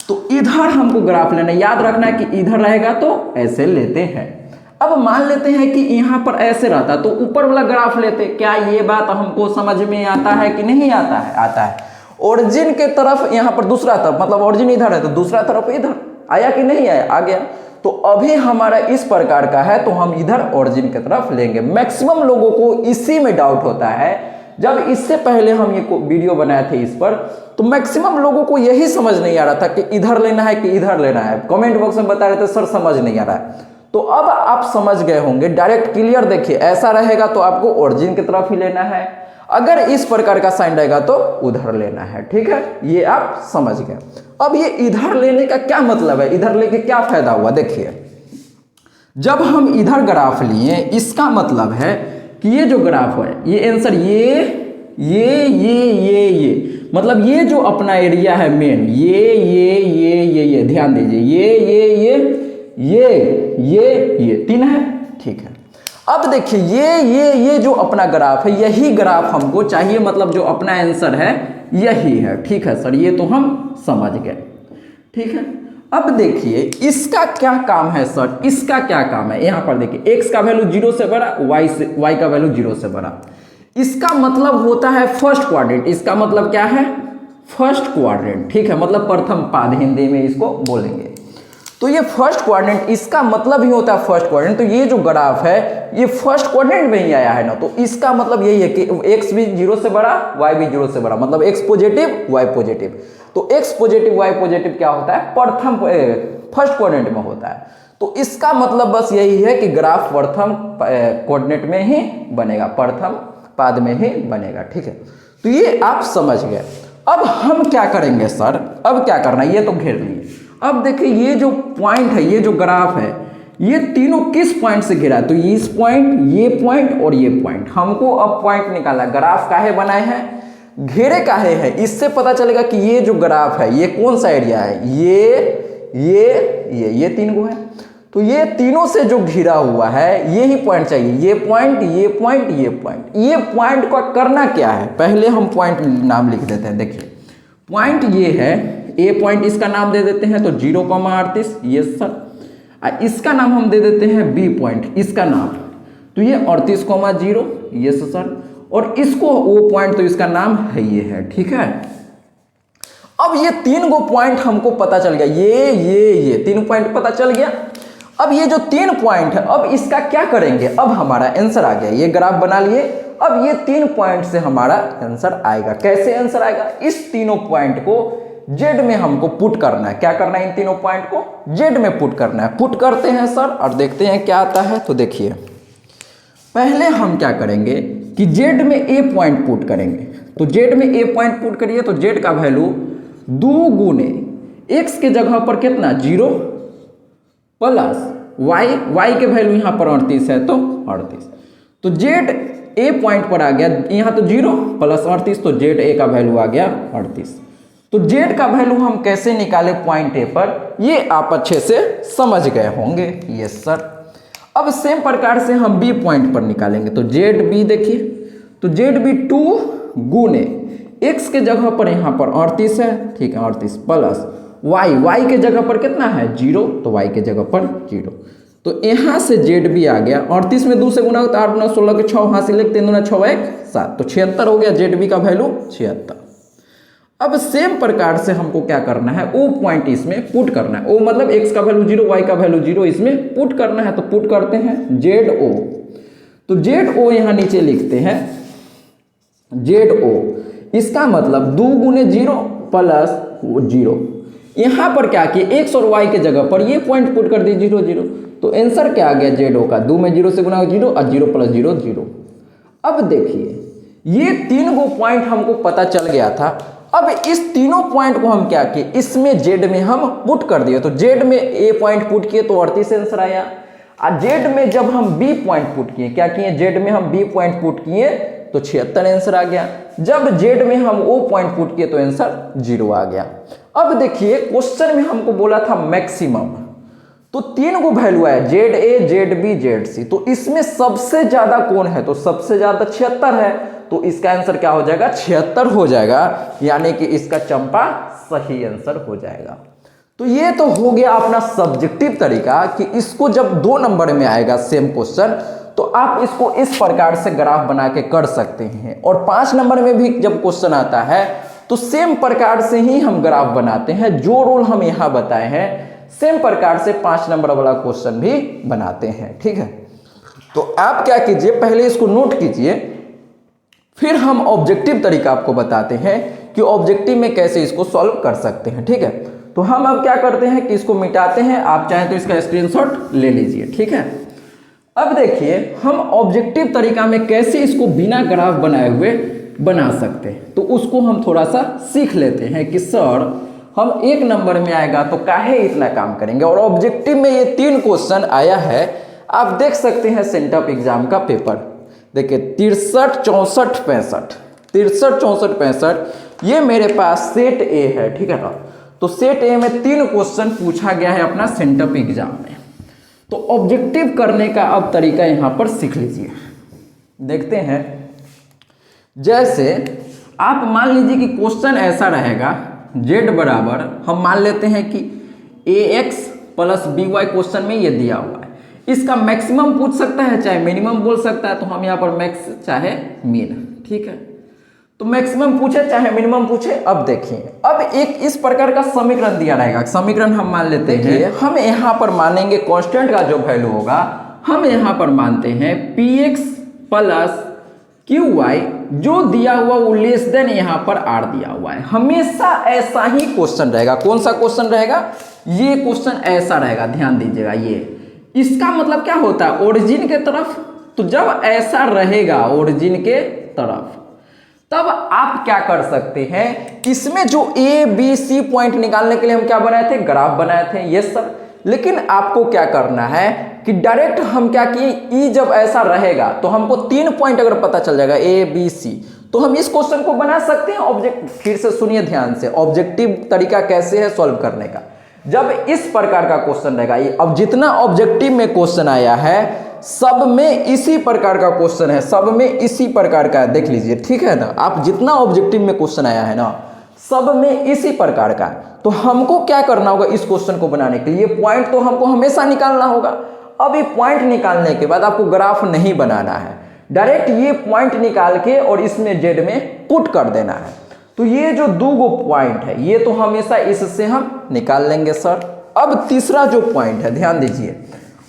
तो इधर हमको ग्राफ लेना, याद रखना है कि इधर रहेगा तो ऐसे लेते हैं। अब मान लेते हैं कि यहां पर ऐसे रहता तो ऊपर वाला ग्राफ लेते। क्या ये बात हमको समझ में आता है कि नहीं आता है, आता है। ओरिजिन के तरफ यहां पर दूसरा तरफ, मतलब ओरिजिन इधर है तो दूसरा तरफ इधर आया कि नहीं आया, आ गया। तो अभी हमारा इस प्रकार का है तो हम इधर ओरिजिन की तरफ लेंगे। मैक्सिमम लोगों को इसी में डाउट होता है। जब इससे पहले हम ये वीडियो बनाए थे इस पर, तो मैक्सिमम लोगों को यही समझ नहीं आ रहा था कि इधर लेना है कि इधर लेना है। कमेंट बॉक्स में बता रहे थे सर समझ नहीं आ रहा है, तो अब आप समझ गए होंगे, डायरेक्ट क्लियर। देखिए ऐसा रहेगा तो आपको ओरिजिन की तरफ ही लेना है, अगर इस प्रकार का साइन रहेगा तो उधर लेना है, ठीक है। ये आप समझ गए। अब ये इधर लेने का क्या मतलब है, इधर लेके क्या फायदा हुआ, देखिए जब हम इधर ग्राफ लिए, इसका मतलब है कि ये जो ग्राफ है ये आंसर ये मतलब ये जो अपना एरिया है मेन, ये ध्यान दीजिए, ये तीन है, ठीक है। अब देखिए ये जो अपना ग्राफ है यही ग्राफ हमको चाहिए, मतलब जो अपना आंसर है यही है, ठीक है सर, ये तो हम समझ गए, ठीक है। अब देखिए इसका क्या काम है सर, इसका क्या काम है, यहां पर देखिए x का वैल्यू 0 से बड़ा, y का वैल्यू 0 से बड़ा। इसका मतलब होता है फर्स्ट क्वाड्रेंट। इसका मतलब क्या है, फर्स्ट क्वाड्रेंट, ठीक है, मतलब प्रथम पाद हिंदी में इसको बोलेंगे। तो ये फर्स्ट क्वाड्रेंट, इसका मतलब ही होता है फर्स्ट क्वाड्रेंट। तो ये जो ग्राफ है ये फर्स्ट क्वाड्रेंट में ही आया है ना, तो इसका मतलब यही है कि x भी 0 से बड़ा, y भी 0 से बड़ा, मतलब x पॉजिटिव y पॉजिटिव। तो x पॉजिटिव y पॉजिटिव क्या होता है, प्रथम फर्स्ट क्वाड्रेंट में होता है। तो इसका मतलब बस यही है कि ग्राफ प्रथम कोऑर्डिनेट में ही बनेगा, प्रथम पाद में ही बनेगा, ठीक है। तो ये आप समझ गए। अब हम क्या करेंगे सर, अब क्या करना है, ये तो घेर लिए। अब देखिए ये जो पॉइंट है, ये जो ग्राफ है, ये तीनों किस पॉइंट से घिरा है, तो इस पॉइंट, ये पॉइंट और ये पॉइंट। हमको अब पॉइंट निकालना, ग्राफ काहे बनाए हैं, घेरे काहे है, इससे पता चलेगा कि ये जो ग्राफ है ये कौन सा एरिया है, ये तीन गो है। तो ये तीनों से जो घिरा हुआ है यही पॉइंट चाहिए, ये पॉइंट, ये पॉइंट, ये पॉइंट। ये पॉइंट का करना क्या है, पहले हम पॉइंट नाम लिख देते हैं। देखिए पॉइंट ये है, ए पॉइंट इसका नाम दे देते हैं तो 0,38, ये सर। इसका नाम हम दे देते हैं बी पॉइंट, इसका नाम, तो ये 38,0, ये सर। और इसको ओ पॉइंट, तो इसका नाम है ये है, ठीक है। अब ये तीन गो पॉइंट हमको पता चल गया, ये तीन पॉइंट पता चल गया। अब ये जो तीन पॉइंट है, अब इसका क्या करेंगे, अब हमारा आंसर आ गया, ये ग्राफ बना लिए। अब ये तीन पॉइंट से हमारा आंसर आएगा। कैसे आंसर आएगा, इस तीनों पॉइंट को जेड में हमको पुट करना है। क्या करना है, इन तीनों पॉइंट को जेड में पुट करना है। पुट करते हैं सर और देखते हैं क्या आता है। तो देखिए पहले हम क्या करेंगे कि जेड में ए पॉइंट पुट करेंगे। तो जेड में ए पॉइंट पुट करिए तो जेड का वैल्यू 2 गुने एक्स के जगह पर कितना 0 प्लस y के वैल्यू यहाँ पर 38 है तो 38। तो जेड ए पॉइंट पर आ गया, यहाँ तो 0 प्लस 38, तो जेड ए का वैल्यू आ गया 38। तो z का वैल्यू हम कैसे निकाले पॉइंट ए पर, ये आप अच्छे से समझ गए होंगे। Yes sir. अब सेम प्रकार से हम बी पॉइंट पर निकालेंगे। तो जेड बी देखिए, तो जेड बी 2 गुने x के जगह पर यहाँ पर 38 है, ठीक है, 38 प्लस y के जगह पर कितना है 0, तो y के जगह पर 0। तो यहाँ से जेड बी आ गया, 38 में 2 से गुना होता है 8 गुना 16 के 6 हासिल लिखते 3 गुना 6 1 7, तो 76 हो गया जेड बी का वैल्यू 76। अब सेम प्रकार से हमको क्या करना है, ओ पॉइंट इसमें पुट करना है। ओ मतलब x का वैल्यू 0, y का वैल्यू 0 इसमें पुट करना है। तो पुट करते हैं जेड ओ, तो जेड ओ यहाँ नीचे लिखते हैं जेड ओ, इसका मतलब 2 गुने 0 प्लस 0। यहाँ पर क्या किए x और y के जगह पर ये पॉइंट पुट कर दिए 0 0, तो आंसर क्या आ गया जेड ओ का 2 में 0 से गुना 0 और 0 प्लस 0 0। अब देखिए ये 3 गो पॉइंट हमको पता चल गया था। अब इस तीनों पॉइंट को हम क्या किए, इसमें जेड में हम पुट कर दिए। तो जेड में ए पॉइंट पुट किए तो 38 आंसर आया। और जेड में जब हम बी पॉइंट पुट किए, क्या किए, जेड में हम बी पॉइंट पुट किए तो 76 आंसर आ गया। जब जेड में हम ओ पॉइंट पुट किए तो आंसर 0 आ गया। अब देखिए क्वेश्चन में हमको बोला था मैक्सिमम, तो 3 गो वैल्यू आया Z A, Z B, Z C. तो इसमें सबसे ज्यादा कौन है, तो सबसे ज्यादा 76 है। तो इसका आंसर क्या हो जाएगा 76 हो जाएगा, यानी कि इसका चंपा सही आंसर हो जाएगा। तो ये तो हो गया अपना सब्जेक्टिव तरीका कि इसको जब 2 नंबर में आएगा सेम क्वेश्चन तो आप इसको इस प्रकार से ग्राफ बना के कर सकते हैं। और 5 नंबर में भी जब क्वेश्चन आता है तो सेम प्रकार से ही हम ग्राफ बनाते हैं। जो रूल हम यहाँ बताए हैं सेम प्रकार से 5 नंबर वाला क्वेश्चन भी बनाते हैं, ठीक है। तो आप क्या कीजिए, पहले इसको नोट कीजिए, फिर हम ऑब्जेक्टिव तरीका आपको बताते हैं कि ऑब्जेक्टिव में कैसे इसको सॉल्व कर सकते हैं, ठीक है। तो हम अब क्या करते हैं कि इसको मिटाते हैं, आप चाहें तो इसका स्क्रीनशॉट ले लीजिए, ठीक है। अब देखिए हम ऑब्जेक्टिव तरीका में कैसे इसको बिना ग्राफ बनाए हुए बना सकते हैं, तो उसको हम थोड़ा सा सीख लेते हैं कि सर हम 1 नंबर में आएगा तो काहे इतना काम करेंगे। और ऑब्जेक्टिव में ये 3 क्वेश्चन आया है, आप देख सकते हैं सेंटअप एग्जाम का पेपर, देखिए 63 64 65 63 64 65 ये मेरे पास सेट ए है, ठीक है ना। तो सेट ए में 3 क्वेश्चन पूछा गया है अपना सेंटअप एग्जाम में। तो ऑब्जेक्टिव करने का अब तरीका यहां पर सीख लीजिए। देखते हैं, जैसे आप मान लीजिए कि क्वेश्चन ऐसा रहेगा, z बराबर हम मान लेते हैं कि ax प्लस by क्वेश्चन में ये दिया हुआ है। इसका मैक्सिमम पूछ सकता है चाहे मिनिमम बोल सकता है, तो हम यहाँ पर मैक्स चाहे मीन, ठीक है। तो मैक्सिमम पूछे चाहे मिनिमम पूछे। अब देखिए, अब एक इस प्रकार का समीकरण दिया रहेगा, समीकरण हम मान लेते हैं, हम यहाँ पर मानेंगे कांस्टेंट का जो वैल्यू होगा हम यहाँ पर मानते हैं px प्लस qy, जो दिया हुआ वो लेस देन यहाँ पर r दिया हुआ है। हमेशा ऐसा ही क्वेश्चन रहेगा। कौन सा क्वेश्चन रहेगा, ये क्वेश्चन ऐसा रहेगा, ध्यान दीजिएगा। ये इसका मतलब क्या होता है, ओरिजिन के तरफ। तो जब ऐसा रहेगा ओरिजिन के तरफ, तब आप क्या कर सकते हैं, इसमें जो ए बी सी पॉइंट निकालने के लिए हम क्या बनाए थे, ग्राफ बनाए थे, ये सब। लेकिन आपको क्या करना है कि डायरेक्ट हम क्या किए, ई जब ऐसा रहेगा तो हमको 3 पॉइंट अगर पता चल जाएगा ए बी सी, तो हम इस क्वेश्चन को बना सकते हैं ऑब्जेक्ट। फिर से सुनिए ध्यान से, ऑब्जेक्टिव तरीका कैसे है सॉल्व करने का। जब इस प्रकार का क्वेश्चन रहेगा, अब जितना ऑब्जेक्टिव में क्वेश्चन आया है सब में इसी प्रकार का क्वेश्चन है, सब में इसी प्रकार का है, देख लीजिए, ठीक है ना। आप जितना ऑब्जेक्टिव में क्वेश्चन आया है ना सब में इसी प्रकार का है। तो हमको क्या करना होगा, इस क्वेश्चन को बनाने के लिए पॉइंट तो हमको हमेशा निकालना होगा। अब ये पॉइंट निकालने के बाद आपको ग्राफ नहीं बनाना है, डायरेक्ट ये पॉइंट निकाल के और इसमें जेड में पुट कर देना है। तो ये जो 2 गो पॉइंट है ये तो हमेशा इससे हम निकाल लेंगे सर। अब तीसरा जो पॉइंट है, ध्यान दीजिए,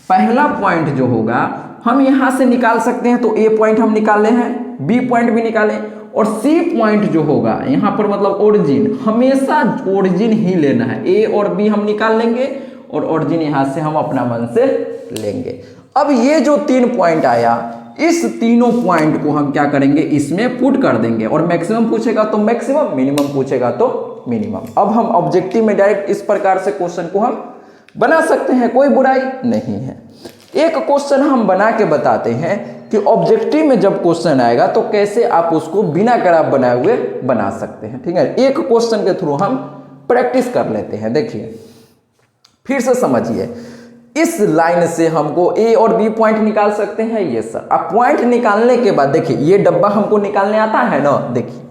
पहला पॉइंट जो होगा हम यहां से निकाल सकते हैं। तो ए पॉइंट हम निकाले हैं, बी पॉइंट भी निकाले, और सी पॉइंट जो होगा यहाँ पर मतलब ओरिजिन, हमेशा ओरिजिन ही लेना है। ए और बी हम निकाल लेंगे और ओरिजिन यहां से हम अपना मन से लेंगे। अब ये जो 3 पॉइंट आया, इस तीनों पॉइंट को हम क्या करेंगे, इसमें पुट कर देंगे। और मैक्सिमम पूछेगा तो मैक्सिमम, मिनिमम पूछेगा तो मिनिमम। अब हम ऑब्जेक्टिव में डायरेक्ट इस प्रकार से क्वेश्चन को हम बना सकते हैं, कोई बुराई नहीं है। एक क्वेश्चन हम बना के बताते हैं कि ऑब्जेक्टिव में जब क्वेश्चन आएगा तो कैसे आप उसको बिना ग्राफ बनाए हुए बना सकते हैं। ठीक है, एक क्वेश्चन के थ्रू हम प्रैक्टिस कर लेते हैं। देखिए फिर से समझिए, इस लाइन से हमको ए और बी पॉइंट निकाल सकते हैं। ये सर, अब पॉइंट निकालने के बाद देखिए ये डब्बा हमको निकालने आता है ना, देखिए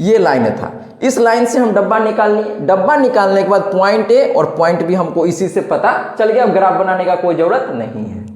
ये लाइन था, इस लाइन से हम डब्बा निकाल लिए। डब्बा निकालने के बाद पॉइंट ए और पॉइंट बी हमको इसी से पता चल गया, अब ग्राफ बनाने का कोई जरूरत नहीं है।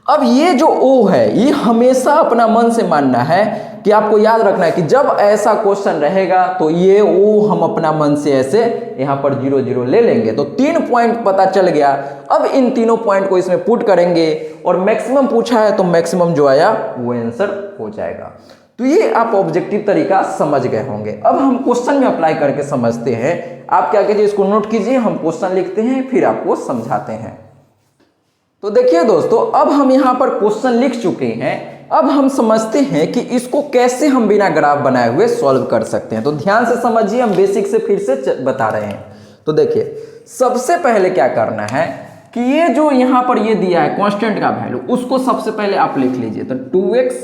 अब ये जो ओ है ये हमेशा अपना मन से मानना है कि आपको याद रखना है कि जब ऐसा क्वेश्चन रहेगा तो ये ओ हम अपना मन से ऐसे यहाँ पर 0 0 ले लेंगे। तो 3 पॉइंट पता चल गया। अब इन तीनों पॉइंट को इसमें पुट करेंगे और मैक्सिमम पूछा है तो मैक्सिमम जो आया वो आंसर हो जाएगा। तो ये आप ऑब्जेक्टिव तरीका समझ गए होंगे। अब हम क्वेश्चन में अप्लाई करके समझते हैं। आप क्या कीजिए, इसको नोट कीजिए, हम क्वेश्चन लिखते हैं फिर आपको समझाते हैं। तो देखिए दोस्तों, अब हम यहाँ पर क्वेश्चन लिख चुके हैं। अब हम समझते हैं कि इसको कैसे हम बिना ग्राफ बनाए हुए सॉल्व कर सकते हैं। तो ध्यान से समझिए, हम बेसिक से फिर से बता रहे हैं। तो देखिए सबसे पहले क्या करना है कि ये जो यहाँ पर ये दिया है कांस्टेंट का वैल्यू, उसको सबसे पहले आप लिख लीजिए। तो 2x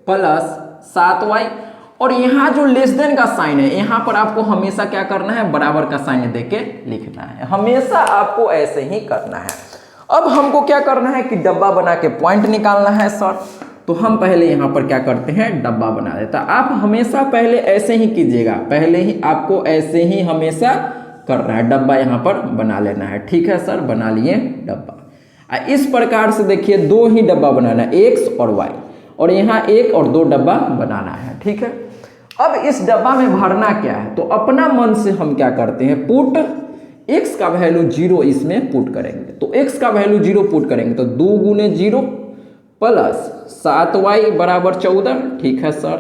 प्लस 7y, और यहाँ जो लेस देन का साइन है यहाँ पर आपको हमेशा क्या करना है, बराबर का साइन देके लिखना है। हमेशा आपको ऐसे ही करना है। अब हमको क्या करना है कि डब्बा बना के पॉइंट निकालना है सर। तो हम पहले यहाँ पर क्या करते हैं, डब्बा बना देता। आप हमेशा पहले ऐसे ही कीजिएगा, पहले ही आपको ऐसे ही हमेशा करना है, डब्बा यहाँ पर बना लेना है। ठीक है सर, बना लिए डब्बा। इस प्रकार से देखिए 2 ही डब्बा बनाना है, x और y, और यहाँ 1 और 2 डब्बा बनाना है। ठीक है, अब इस डब्बा में भरना क्या है, तो अपना मन से हम क्या करते हैं, पुट x का वैल्यू 0 इसमें पुट करेंगे। तो x का वैल्यू 0 पुट करेंगे तो 2 गुने 0 प्लस 7y बराबर 14। ठीक है सर,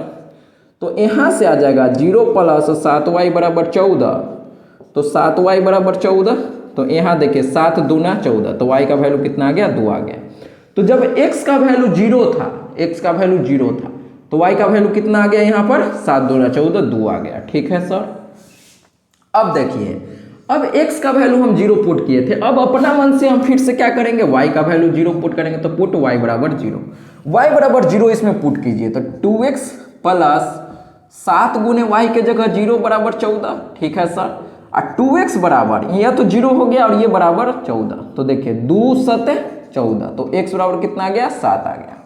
तो यहाँ से आ जाएगा 0 प्लस 7y बराबर 14, तो 7y बराबर 14। तो यहाँ देखिए 7 दूना 14, तो y का वैल्यू कितना आ गया, 2 आ गया। तो जब x का वैल्यू 0 था, x का वैल्यू 0 था, तो y का वैल्यू कितना आ गया यहाँ पर, 7 दूना 14, 2 आ गया। ठीक है सर, अब देखिए अब x का वैल्यू हम 0 पुट किए थे। अब अपना मन से हम फिर से क्या करेंगे, y का वैल्यू 0 पुट करेंगे। तो पुट y बराबर 0, y बराबर 0 इसमें पुट कीजिए। तो 2x प्लस 7 गुने y के जगह 0 बराबर 14। ठीक है सर, और 2x बराबर यह तो 0 हो गया और ये बराबर 14। तो देखिए 2 7 14, तो x बराबर कितना आ गया, 7 आ गया।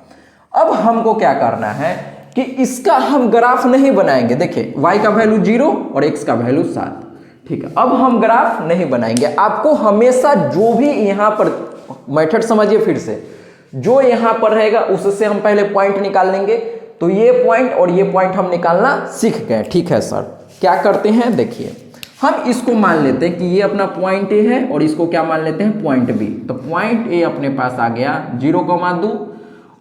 अब हमको क्या करना है कि इसका हम ग्राफ नहीं बनाएंगे। देखिए y का वैल्यू 0 और x का वैल्यू 7। ठीक है, अब हम ग्राफ नहीं बनाएंगे। आपको हमेशा जो भी यहाँ पर मेथड समझिए, फिर से जो यहाँ पर रहेगा उससे हम पहले पॉइंट निकाल लेंगे। तो ये पॉइंट और ये पॉइंट हम निकालना सीख गए। ठीक है सर, क्या करते हैं, देखिए हम इसको मान लेते हैं कि ये अपना पॉइंट ए है और इसको क्या मान लेते हैं, पॉइंट बी। तो पॉइंट ए अपने पास आ गया 0,2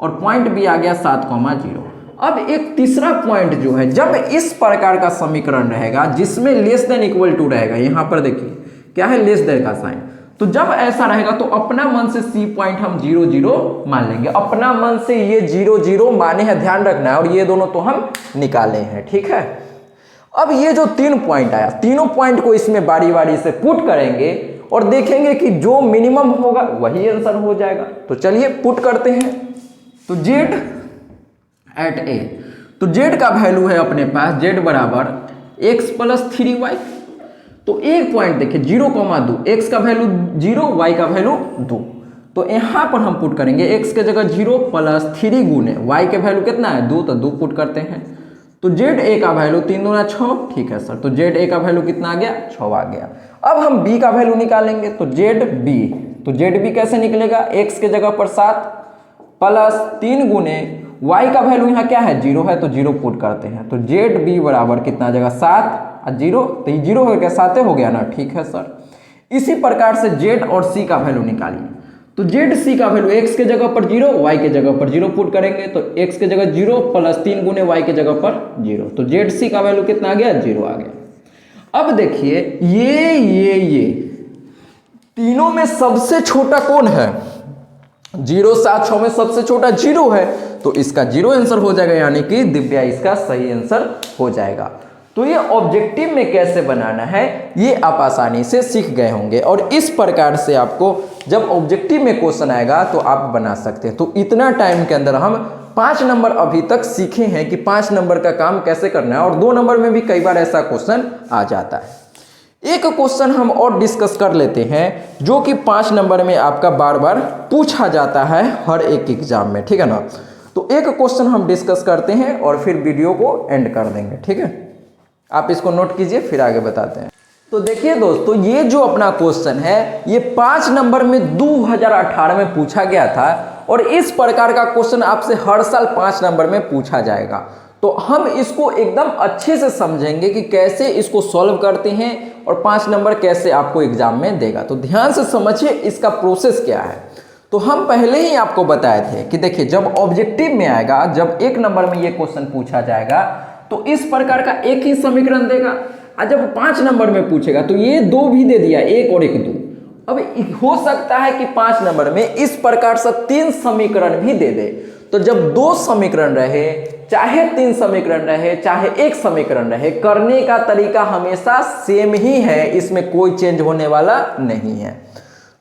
और पॉइंट बी आ गया 7,0। अब एक तीसरा पॉइंट जो है, जब इस प्रकार का समीकरण रहेगा जिसमें लेस देन इक्वल टू रहेगा, यहाँ पर देखिए क्या है, लेस देन का साइन, तो जब ऐसा रहेगा तो अपना मन से सी पॉइंट हम 0 0 मान लेंगे। अपना मन से ये 0 0 माने हैं, ध्यान रखना है, और ये दोनों तो हम निकाले हैं। ठीक है, अब ये जो 3 पॉइंट आया, तीनों पॉइंट को इसमें बारी बारी से पुट करेंगे और देखेंगे कि जो मिनिमम होगा वही आंसर हो जाएगा। तो चलिए पुट करते हैं। तो जेड एट ए, तो z का वैल्यू है अपने पास, z बराबर x प्लस 3y। तो एक पॉइंट देखिए 0,2, x का वैल्यू 0, y का वैल्यू 2। तो यहाँ पर हम पुट करेंगे x के जगह 0 प्लस 3 गुने y के वैल्यू कितना है, 2, तो 2 पुट करते हैं। तो z a का वैल्यू 3 दूना 6। ठीक है सर, तो z a का वैल्यू कितना आ गया, 6 आ गया। अब हम b का वैल्यू निकालेंगे। तो z b, तो z b कैसे निकलेगा, x के जगह पर 7 प्लस 3 गुने y का वैल्यू यहाँ क्या है, 0 है, तो 0 पुट करते हैं। तो जेड बी बराबर कितना आ जाएगा, 7 और 0, तो ये 0 हो गया, 7 हो गया ना। ठीक है सर, इसी प्रकार से जेड और सी का वैल्यू निकालिए। तो जेड सी का वैल्यू x के जगह पर 0, y के जगह पर 0 पुट करेंगे। तो x के जगह 0 प्लस 3 गुने y के जगह पर 0, तो जेड सी का वैल्यू कितना आ गया, 0 आ गया। अब देखिए ये तीनों में सबसे छोटा कौन है, 0 7 6 में सबसे छोटा 0 है, तो इसका 0 आंसर हो जाएगा, यानी कि दिव्या इसका सही आंसर हो जाएगा। तो ये ऑब्जेक्टिव में कैसे बनाना है ये आप आसानी से सीख गए होंगे, और इस प्रकार से आपको जब ऑब्जेक्टिव में क्वेश्चन आएगा तो आप बना सकते हैं। तो इतना टाइम के अंदर हम 5 नंबर अभी तक सीखे हैं कि 5 नंबर का काम कैसे करना है, और 2 नंबर में भी कई बार ऐसा क्वेश्चन आ जाता है। एक क्वेश्चन हम और डिस्कस कर लेते हैं जो कि 5 नंबर में आपका बार बार पूछा जाता है हर एक एग्जाम में, ठीक है ना। तो एक क्वेश्चन हम डिस्कस करते हैं और फिर वीडियो को एंड कर देंगे, ठीक है। आप इसको नोट कीजिए, फिर आगे बताते हैं। तो देखिए दोस्तों, ये जो अपना क्वेश्चन है ये 5 नंबर में 2018 में पूछा गया था, और इस प्रकार का क्वेश्चन आपसे हर साल 5 नंबर में पूछा जाएगा। तो हम इसको एकदम अच्छे से समझेंगे कि कैसे इसको सॉल्व करते हैं और 5 नंबर कैसे आपको एग्जाम में देगा। तो ध्यान से समझिए इसका प्रोसेस क्या है। तो हम पहले ही आपको बताए थे कि देखिए, जब ऑब्जेक्टिव में आएगा, जब 1 नंबर में ये क्वेश्चन पूछा जाएगा तो इस प्रकार का एक ही समीकरण देगा, और जब 5 नंबर में पूछेगा तो ये 2 भी दे दिया, 1 और 1 2। अब हो सकता है कि 5 नंबर में इस प्रकार से 3 समीकरण भी दे दे। तो जब 2 समीकरण रहे, चाहे 3 समीकरण रहे, चाहे 1 समीकरण रहे, करने का तरीका हमेशा सेम ही है, इसमें कोई चेंज होने वाला नहीं है।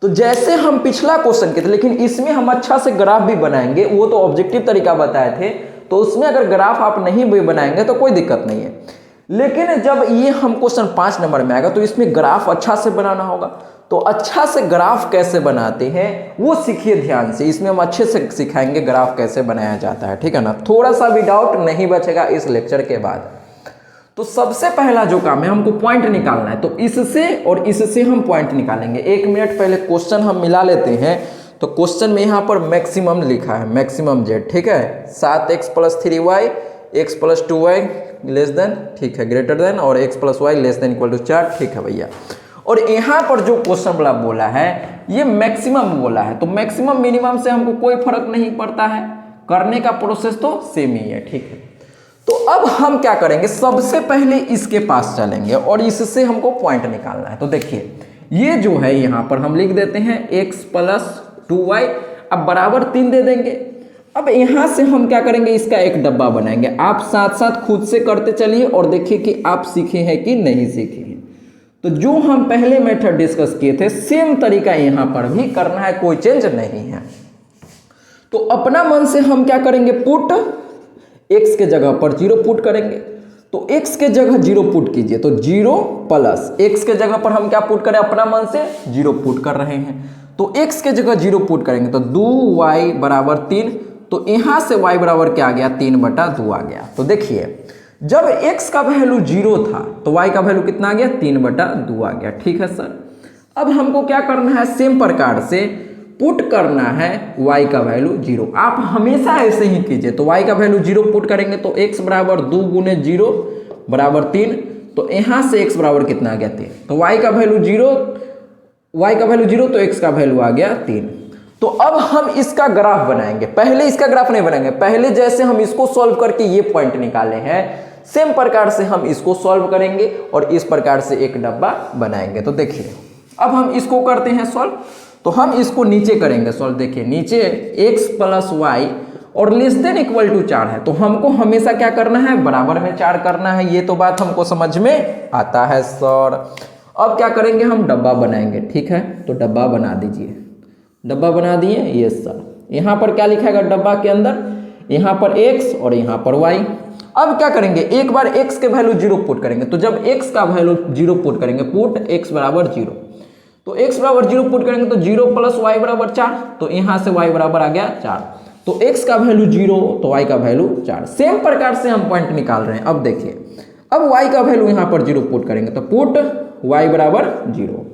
तो जैसे हम पिछला क्वेश्चन के थे, लेकिन इसमें हम अच्छा से ग्राफ भी बनाएंगे, वो तो ऑब्जेक्टिव तरीका बताए थे, तो उसमें अगर ग्राफ आप नहीं भी बनाएंगे तो कोई दिक्कत नहीं है। लेकिन जब ये हम क्वेश्चन 5 नंबर में आएगा तो इसमें ग्राफ अच्छा से बनाना होगा। तो अच्छा से ग्राफ कैसे बनाते हैं वो सीखिए ध्यान से, इसमें हम अच्छे से सिखाएंगे ग्राफ कैसे बनाया जाता है, ठीक है ना। थोड़ा सा भी डाउट नहीं बचेगा इस लेक्चर के बाद। तो सबसे पहला जो काम है, हमको पॉइंट निकालना है। तो इससे और इससे हम पॉइंट निकालेंगे। 1 मिनट पहले क्वेश्चन हम मिला लेते हैं। तो क्वेश्चन में यहाँ पर मैक्सिमम लिखा है, मैक्सिमम जेड, ठीक है। 7x + 3y, x + 2y less than, ठीक है, ग्रेटर देन, और x + y less than equal to 4, ठीक है भैया। और यहाँ पर जो क्वेश्चन बोला है ये मैक्सिमम बोला है, तो मैक्सिमम मिनिमम से हमको कोई फर्क नहीं पड़ता है, करने का प्रोसेस तो सेम ही है, ठीक है। तो अब हम क्या करेंगे, सबसे पहले इसके पास चलेंगे और इससे हमको पॉइंट निकालना है। तो देखिए, ये जो है यहाँ पर हम लिख देते हैं x + 2y, अब बराबर 3 दे देंगे। अब यहाँ से हम क्या करेंगे, इसका एक डब्बा बनाएंगे। आप साथ साथ खुद से करते चलिए और देखिए कि आप सीखे हैं कि नहीं सीखे हैं। तो जो हम पहले मेथड डिस्कस किए थे सेम तरीका यहाँ पर भी करना है, कोई चेंज नहीं है। तो अपना मन से हम क्या करेंगे, पुट x के जगह पर 0 पुट करेंगे। तो x के जगह 0 पुट कीजिए, तो 0 प्लस x के जगह पर हम क्या पुट करें, अपना मन से 0 पुट कर रहे हैं। तो x के जगह 0 पुट करेंगे तो 2y = 3। तो यहाँ से y बराबर क्या आ गया, 3/2 आ गया। तो देखिए, जब x का वैल्यू 0 था तो y का वैल्यू कितना आ गया, 3/2 आ गया, ठीक है सर। अब हमको क्या करना है, सेम प्रकार से पुट करना है y का वैल्यू 0। आप हमेशा ऐसे ही कीजिए। तो y का वैल्यू 0 पुट करेंगे तो x बराबर 2 × 0 = 3। तो यहाँ से x बराबर कितना आ गया, 3। तो y का वैल्यू 0, तो x का वैल्यू आ गया 3। तो अब हम इसका ग्राफ बनाएंगे। पहले इसका ग्राफ नहीं बनाएंगे, पहले जैसे हम इसको सॉल्व करके ये पॉइंट निकाले हैं सेम प्रकार से हम इसको सॉल्व करेंगे और इस प्रकार से एक डब्बा बनाएंगे। तो देखिए, अब हम इसको करते हैं सॉल्व। तो हम इसको नीचे करेंगे सॉल्व। देखिए, नीचे x + y और लेस देन इक्वल टू 4 है, तो हमको हमेशा क्या करना है, बराबर में 4 करना है। ये तो बात हमको समझ में आता है सर। अब क्या करेंगे, हम डब्बा बनाएंगे, ठीक है। तो डब्बा बना दीजिए, डब्बा बना दिए, ये सर। यहाँ पर क्या लिखाएगा डब्बा के अंदर, यहाँ पर x और यहाँ पर y। अब क्या करेंगे, एक बार x के वैल्यू 0 पुट करेंगे। तो जब x का वैल्यू 0 पुट करेंगे, पुट x बराबर 0, तो x बराबर 0 पुट करेंगे तो 0 + y = 4। तो यहाँ से y बराबर आ गया 4। तो x का वैल्यू 0 तो y का वैल्यू 4। सेम प्रकार से हम पॉइंट निकाल रहे हैं। अब देखिए, अब y का वैल्यू यहाँ पर 0 पुट करेंगे तो पुट y बराबर 0।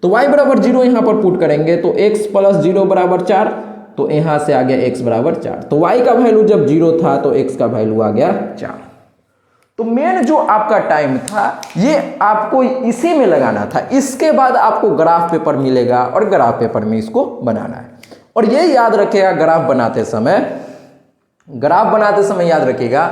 तो y बराबर 0 यहाँ पर पुट करेंगे तो x + 0 = 4। तो यहाँ से आ गया x बराबर 4। तो y का वैल्यू जब 0 था तो x का वैल्यू आ गया 4। तो मेन जो आपका टाइम था ये आपको इसी में लगाना था। इसके बाद आपको ग्राफ पेपर मिलेगा और ग्राफ पेपर में इसको बनाना है। और ये याद रखिएगा, ग्राफ बनाते समय याद रखिएगा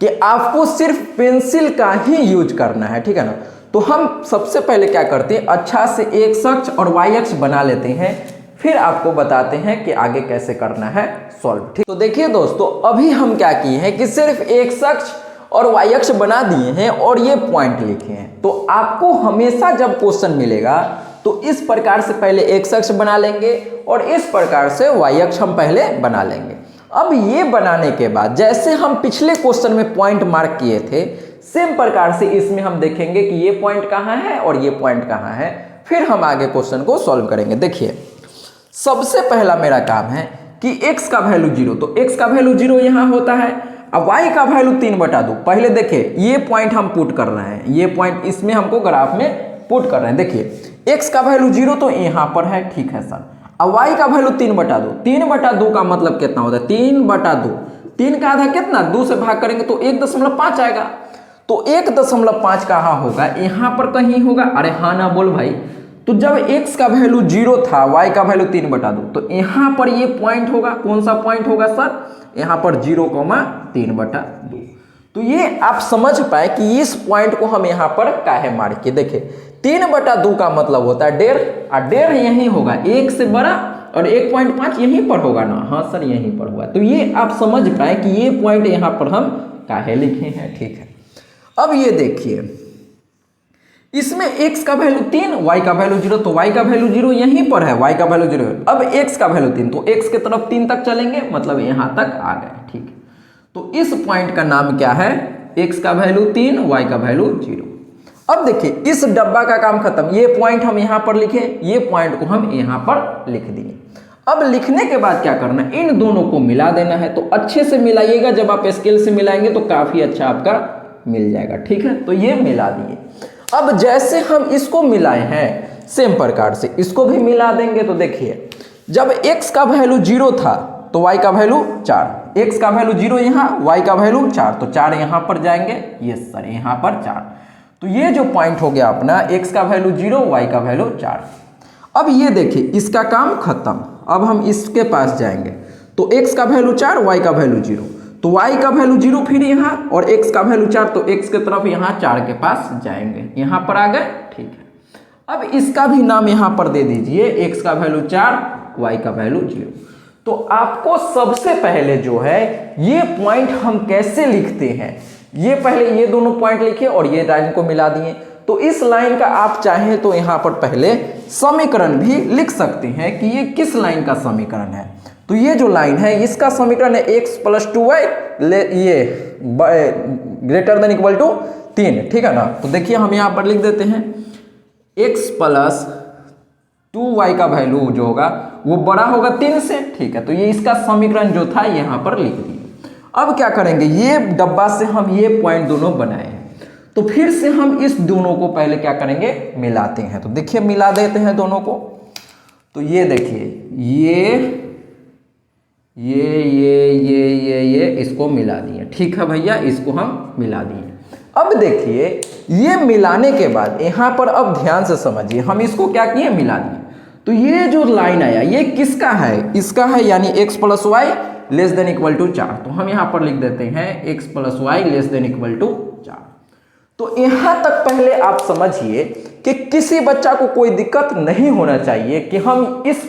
कि आपको सिर्फ पेंसिल का ही यूज करना है, ठीक है ना। तो हम सबसे पहले क्या करते हैं, अच्छा से x अक्ष और y अक्ष बना लेते हैं, फिर आपको बताते हैं कि आगे कैसे करना है सॉल्व, ठीक। तो देखिए दोस्तों, अभी हम क्या किए हैं कि सिर्फ x अक्ष और y अक्ष बना दिए हैं और ये पॉइंट लिखे हैं। तो आपको हमेशा जब क्वेश्चन मिलेगा तो इस प्रकार से पहले x अक्ष बना लेंगे और इस प्रकार से y अक्ष हम पहले बना लेंगे। अब ये बनाने के बाद जैसे हम पिछले क्वेश्चन में पॉइंट मार्क किए थे, सेम प्रकार से इसमें हम देखेंगे कि ये पॉइंट कहाँ है और ये पॉइंट कहाँ है, फिर हम आगे क्वेश्चन को सॉल्व करेंगे। देखिए सबसे पहला मेरा काम है कि x का वैल्यू 0, तो x का वैल्यू 0 यहाँ होता है। अब y का वैल्यू 3/2। पहले देखिए ये पॉइंट हम पुट कर रहे हैं, ये पॉइंट इसमें हमको ग्राफ में पुट कर रहे हैं। देखिए x का वैल्यू 0 तो यहाँ पर है, ठीक है सर। अब y का वैल्यू 3/2, 3/2 का मतलब कितना होता है, 3/2, 3 का आधा कितना, 2 से भाग करेंगे तो 1.5 आएगा। तो 1.5 कहाँ होगा, यहाँ पर कहीं होगा। अरे हाँ ना बोल भाई। तो जब x का वैल्यू 0 था, y का वैल्यू 3/2, तो यहाँ पर ये पॉइंट होगा। कौन सा पॉइंट होगा सर, यहाँ पर 0,3/2। तो ये आप समझ पाए कि इस पॉइंट को हम यहाँ पर काहे मार के देखे। 3/2 का मतलब होता है 1.5, और 1.5 यहीं होगा, 1 से बड़ा, और 1.5 यहीं पर होगा ना। हाँ सर यहीं पर होगा। तो ये आप समझ पाए कि ये पॉइंट यहाँ पर हम काहे लिखे हैं, ठीक है। अब ये देखिए इसमें x का वैल्यू 3, y का वैल्यू 0, तो y का वैल्यू 0 यहीं पर है, y का वैल्यू 0 है। अब x का वैल्यू 3, तो x के तरफ 3 तक चलेंगे, मतलब यहाँ तक आ गए, ठीक है। तो इस पॉइंट का नाम क्या है, x का वैल्यू 3, y का वैल्यू 0। अब देखिए इस डब्बा का काम खत्म। ये पॉइंट हम यहाँ पर लिखे, ये पॉइंट को हम यहाँ पर लिख दिए। अब लिखने के बाद क्या करना है, इन दोनों को मिला देना है। तो अच्छे से मिलाइएगा, जब आप स्केल से मिलाएंगे तो काफी अच्छा आपका मिल जाएगा, ठीक है। तो ये मिला दिए। अब जैसे हम इसको मिलाए हैं, सेम प्रकार से इसको भी मिला देंगे। तो देखिए जब x का वैल्यू 0 था तो y का वैल्यू 4, x का वैल्यू 0 यहाँ, y का वैल्यू 4, तो 4 यहाँ पर जाएंगे, यस सर यहाँ पर 4। तो ये जो पॉइंट हो गया अपना, x का वैल्यू 0, y का वैल्यू 4। अब ये देखिए इसका काम खत्म। अब हम इसके पास जाएंगे, तो x का वैल्यू 4, y का वैल्यू 0, तो y का वैल्यू 0 फिर यहाँ, और x का वैल्यू 4, तो x के तरफ यहाँ 4 के पास जाएंगे, यहाँ पर आ गए, ठीक है। अब इसका भी नाम यहाँ पर दे दीजिए, x का वैल्यू 4, y का वैल्यू 0। तो आपको सबसे पहले जो है ये पॉइंट हम कैसे लिखते हैं, ये पहले ये दोनों पॉइंट लिखे और ये लाइन को मिला दिए। तो इस लाइन का आप चाहें तो यहाँ पर पहले समीकरण भी लिख सकते हैं कि ये किस लाइन का समीकरण है। तो ये जो लाइन है इसका समीकरण है x + 2y ये ग्रेटर देन इक्वल टू 3, ठीक है ना। तो देखिए हम यहाँ पर लिख देते हैं x + 2y का वैल्यू जो होगा वो बड़ा होगा 3 से, ठीक है। तो ये इसका समीकरण जो था यहाँ पर लिख दिए। अब क्या करेंगे, ये डब्बा से हम ये पॉइंट दोनों बनाए हैं, तो फिर से हम इस दोनों को पहले क्या करेंगे, मिलाते हैं। तो देखिए मिला देते हैं दोनों को। तो ये देखिए ये इसको मिला दिए, ठीक है भैया, इसको हम मिला दिए। अब देखिए ये मिलाने के बाद यहाँ पर अब ध्यान से समझिए, हम इसको क्या किए, मिला दिए। तो ये जो लाइन आया ये किसका है, इसका है, यानी x + y ≤ 4। तो हम यहाँ पर लिख देते हैं x + y ≤ 4। तो यहाँ तक पहले आप समझिए कि किसी बच्चा को कोई दिक्कत नहीं होना चाहिए कि हम इस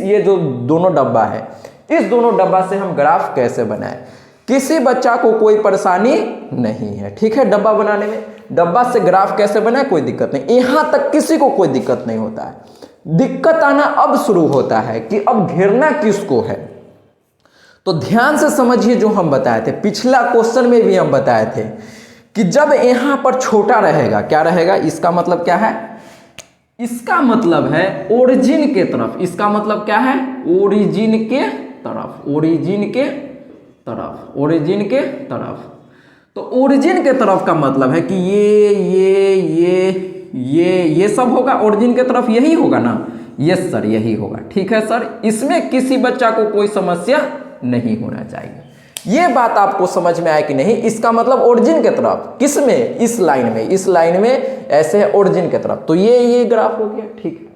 ये जो दोनों डब्बा है, इस दोनों डब्बा से हम ग्राफ कैसे बनाएं। किसी बच्चा को कोई परेशानी नहीं है, ठीक है। डब्बा बनाने में, डब्बा से ग्राफ कैसे बनाए कोई दिक्कत नहीं, यहाँ तक किसी को कोई दिक्कत नहीं होता है। दिक्कत आना अब शुरू होता है कि अब घेरना किसको है। तो ध्यान से समझिए, जो हम बताए थे पिछला क्वेश्चन में भी हम बताए थे कि जब यहाँ पर छोटा रहेगा, क्या रहेगा, इसका मतलब क्या है, इसका मतलब है ओरिजिन के तरफ। इसका मतलब क्या है, ओरिजिन के तरफ, ओरिजिन के तरफ, ओरिजिन के तरफ। तो ओरिजिन के तरफ का मतलब है कि ये सब होगा ओरिजिन के तरफ, यही होगा ना, यस सर यही होगा, ठीक है सर। इसमें किसी बच्चा को कोई समस्या नहीं होना चाहिए। ये बात आपको समझ में आया कि नहीं, इसका मतलब ओरिजिन के तरफ, किस में, इस लाइन में, इस लाइन में ऐसे है ओरिजिन के तरफ। तो ये ग्राफ हो गया, ठीक है।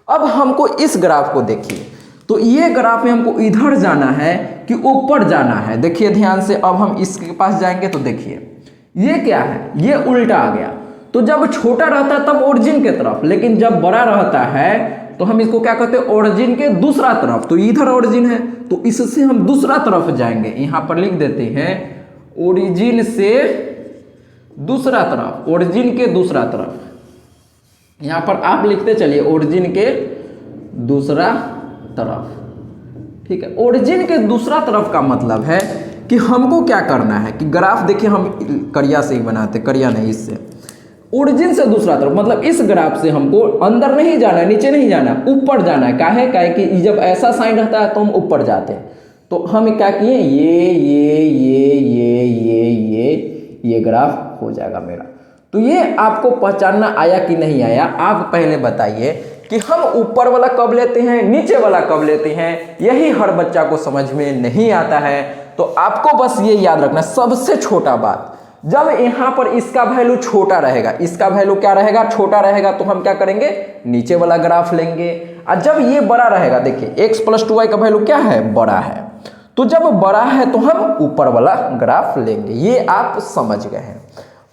अब हमको इस ग्राफ को देखिए, तो ये ग्राफ में हमको इधर जाना है कि ऊपर जाना है। देखिए ध्यान से, अब हम इसके पास जाएंगे तो देखिए ये क्या है, ये उल्टा आ गया। तो जब छोटा रहता है तब ओरिजिन के तरफ, लेकिन जब बड़ा रहता है तो हम इसको क्या कहते हैं, ओरिजिन के दूसरा तरफ। तो इधर ओरिजिन है तो इससे हम दूसरा तरफ जाएंगे, यहाँ पर लिख देते हैं ओरिजिन से दूसरा तरफ, ओरिजिन के दूसरा तरफ। यहाँ पर आप लिखते चलिए ओरिजिन के दूसरा तरफ, ठीक है। ओरिजिन के दूसरा तरफ का मतलब है कि हमको क्या करना है कि ग्राफ देखिए हम करिया से ही बनाते, करिया नहीं इससे, ओरिजिन से दूसरा तरफ मतलब इस ग्राफ से हमको अंदर नहीं जाना है, नीचे नहीं जाना है, ऊपर जाना है। काहे कि जब ऐसा साइन रहता है तो हम ऊपर जाते हैं। तो हम क्या किए, ये ग्राफ हो जाएगा मेरा। तो ये आपको पहचानना आया कि नहीं आया, आप पहले बताइए कि हम ऊपर वाला कब लेते हैं, नीचे वाला कब लेते हैं। यही हर बच्चा को समझ में नहीं आता है। तो आपको बस ये याद रखना, सबसे छोटा बात, जब यहां पर इसका वैल्यू छोटा रहेगा, इसका वैल्यू क्या रहेगा, छोटा रहेगा, तो हम क्या करेंगे, नीचे वाला ग्राफ लेंगे। और जब ये बड़ा रहेगा, देखिए x + 2y का वैल्यू क्या है, बड़ा है, तो जब बड़ा है तो हम ऊपर वाला ग्राफ लेंगे। ये आप समझ गए हैं।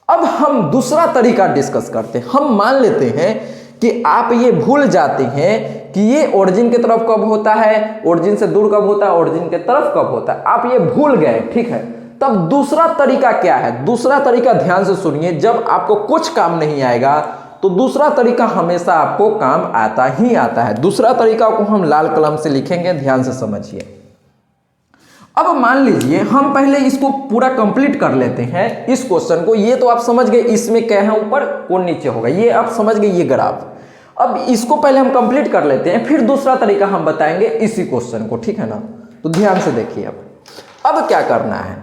अब हम दूसरा तरीका डिस्कस करते हैं। हम मान लेते हैं कि आप ये भूल जाते हैं कि ये ओरिजिन की तरफ कब होता है, ओरिजिन से दूर कब होता है, ओरिजिन की तरफ कब होता है, आप ये भूल गए, ठीक है। तब दूसरा तरीका क्या है, दूसरा तरीका ध्यान से सुनिए। जब आपको कुछ काम नहीं आएगा तो दूसरा तरीका हमेशा आपको काम आता ही आता है। दूसरा तरीका को हम लाल कलम से लिखेंगे, ध्यान से समझिए। अब मान लीजिए हम पहले इसको पूरा कंप्लीट कर लेते हैं, इस क्वेश्चन को। ये तो आप समझ गए इसमें क्या है ऊपर, कौन नीचे होगा, ये आप समझ गए ये ग्राफ। अब इसको पहले हम कंप्लीट कर लेते हैं, फिर दूसरा तरीका हम बताएंगे इसी क्वेश्चन को, ठीक है ना। तो ध्यान से देखिए। अब क्या करना है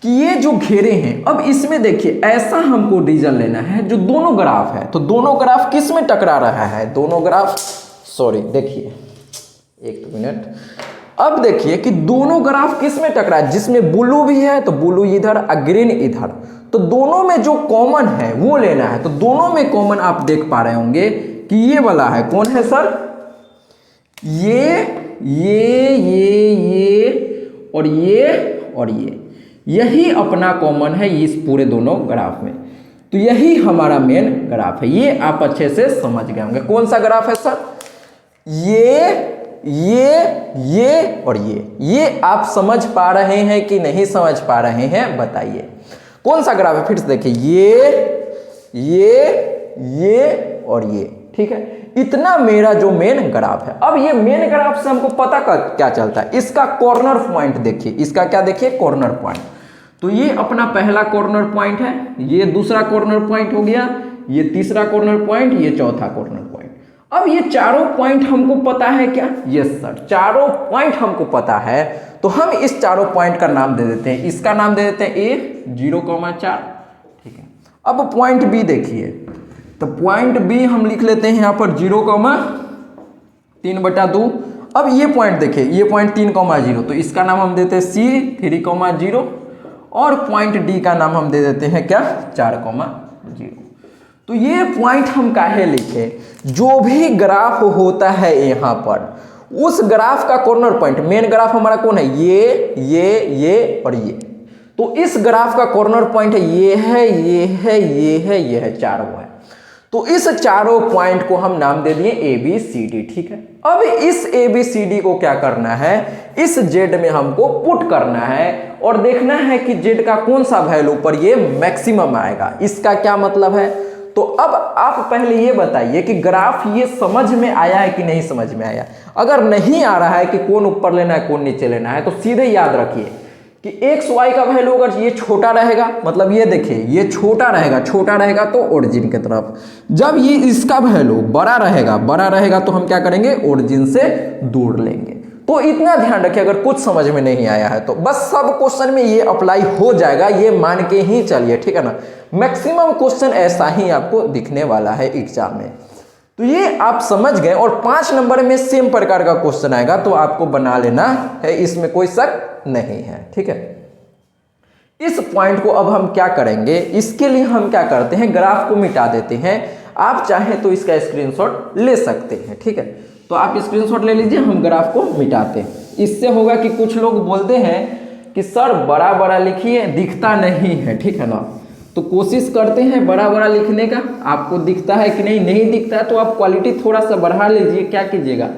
कि ये जो घेरे हैं, अब इसमें देखिए ऐसा हमको रीजन लेना है जो दोनों ग्राफ है। तो दोनों ग्राफ किस में टकरा रहा है, दोनों ग्राफ, सॉरी देखिए एक मिनट। अब देखिए कि दोनों ग्राफ किस में टकरा है, जिसमें ब्लू भी है तो ब्लू इधर और ग्रीन इधर। तो दोनों में जो कॉमन है वो लेना है। तो दोनों में कॉमन आप देख पा रहे होंगे कि ये वाला है, कौन है सर, ये और ये, यही अपना कॉमन है इस पूरे दोनों ग्राफ में। तो यही हमारा मेन ग्राफ है। ये आप अच्छे से समझ गए होंगे। कौन सा ग्राफ है सर, ये और ये आप समझ पा रहे हैं कि नहीं समझ पा रहे हैं, बताइए कौन सा ग्राफ है। फिर से देखिए ये और ये, ठीक है। इतना मेरा जो मेन ग्राफ है। अब ये मेन ग्राफ से हमको पता क्या चलता है, इसका कॉर्नर पॉइंट देखिए, इसका क्या देखिए, कॉर्नर पॉइंट। तो ये अपना पहला कॉर्नर पॉइंट है, ये दूसरा कॉर्नर पॉइंट हो गया, ये तीसरा कॉर्नर पॉइंट, ये चौथा कॉर्नर पॉइंट। अब ये चारों पॉइंट हमको पता है क्या, यस सर, चारों पॉइंट हमको पता है। तो हम इस चारों पॉइंट का नाम दे देते हैं, इसका नाम दे देते हैं A 0,4, ठीक है। अब पॉइंट बी देखिए, तो पॉइंट बी हम लिख लेते हैं यहाँ पर 0,3/2। अब ये पॉइंट देखिए, ये पॉइंट 3,0, तो इसका नाम हम देते हैं C 3,0 और पॉइंट डी का नाम हम दे देते हैं क्या, 4,0। तो ये पॉइंट हम काहे लिखे, जो भी ग्राफ होता है यहाँ पर उस ग्राफ का कॉर्नर पॉइंट, मेन ग्राफ हमारा कौन है, ये और ये। तो इस ग्राफ का कॉर्नर पॉइंट है, ये है, चारों है। तो इस चारों पॉइंट को हम नाम दे दिए ABCD, ठीक है। अब इस ABCD को क्या करना है, इस Z में हमको पुट करना है और देखना है कि Z का कौन सा वैल्यू पर ये मैक्सिमम आएगा। इसका क्या मतलब है, तो अब आप पहले ये बताइए कि ग्राफ ये समझ में आया है कि नहीं समझ में आया। अगर नहीं आ रहा है कि कौन ऊपर लेना है कौन नीचे लेना है, तो सीधे याद रखिए कि XY का वैल्यू अगर ये छोटा रहेगा, मतलब ये देखिए ये छोटा रहेगा तो ओरिजिन की तरफ। जब ये इसका वैल्यू बड़ा रहेगा तो हम क्या करेंगे, ओरिजिन से दूर लेंगे। तो इतना ध्यान रखिए, अगर कुछ समझ में नहीं आया है तो बस सब क्वेश्चन में ये अप्लाई हो जाएगा, ये मान के ही चलिए, ठीक है ना। मैक्सिमम क्वेश्चन ऐसा ही आपको दिखने वाला है एग्जाम में। तो ये आप समझ गए। और 5 नंबर में सेम प्रकार का क्वेश्चन आएगा, तो आपको बना लेना है, इसमें कोई शक नहीं है, ठीक है। इस पॉइंट को अब हम क्या करेंगे, इसके लिए हम क्या करते हैं, ग्राफ को मिटा देते हैं। आप चाहें तो इसका स्क्रीनशॉट ले सकते हैं, ठीक है। तो आप स्क्रीनशॉट ले लीजिए, हम ग्राफ को मिटाते हैं। इससे होगा कि कुछ लोग बोलते हैं कि सर बड़ा लिखिए, दिखता नहीं है, ठीक है ना। तो कोशिश करते हैं बड़ा लिखने का, आपको दिखता है कि नहीं दिखता है तो आप क्वालिटी थोड़ा सा बढ़ा लीजिए। क्या कीजिएगा,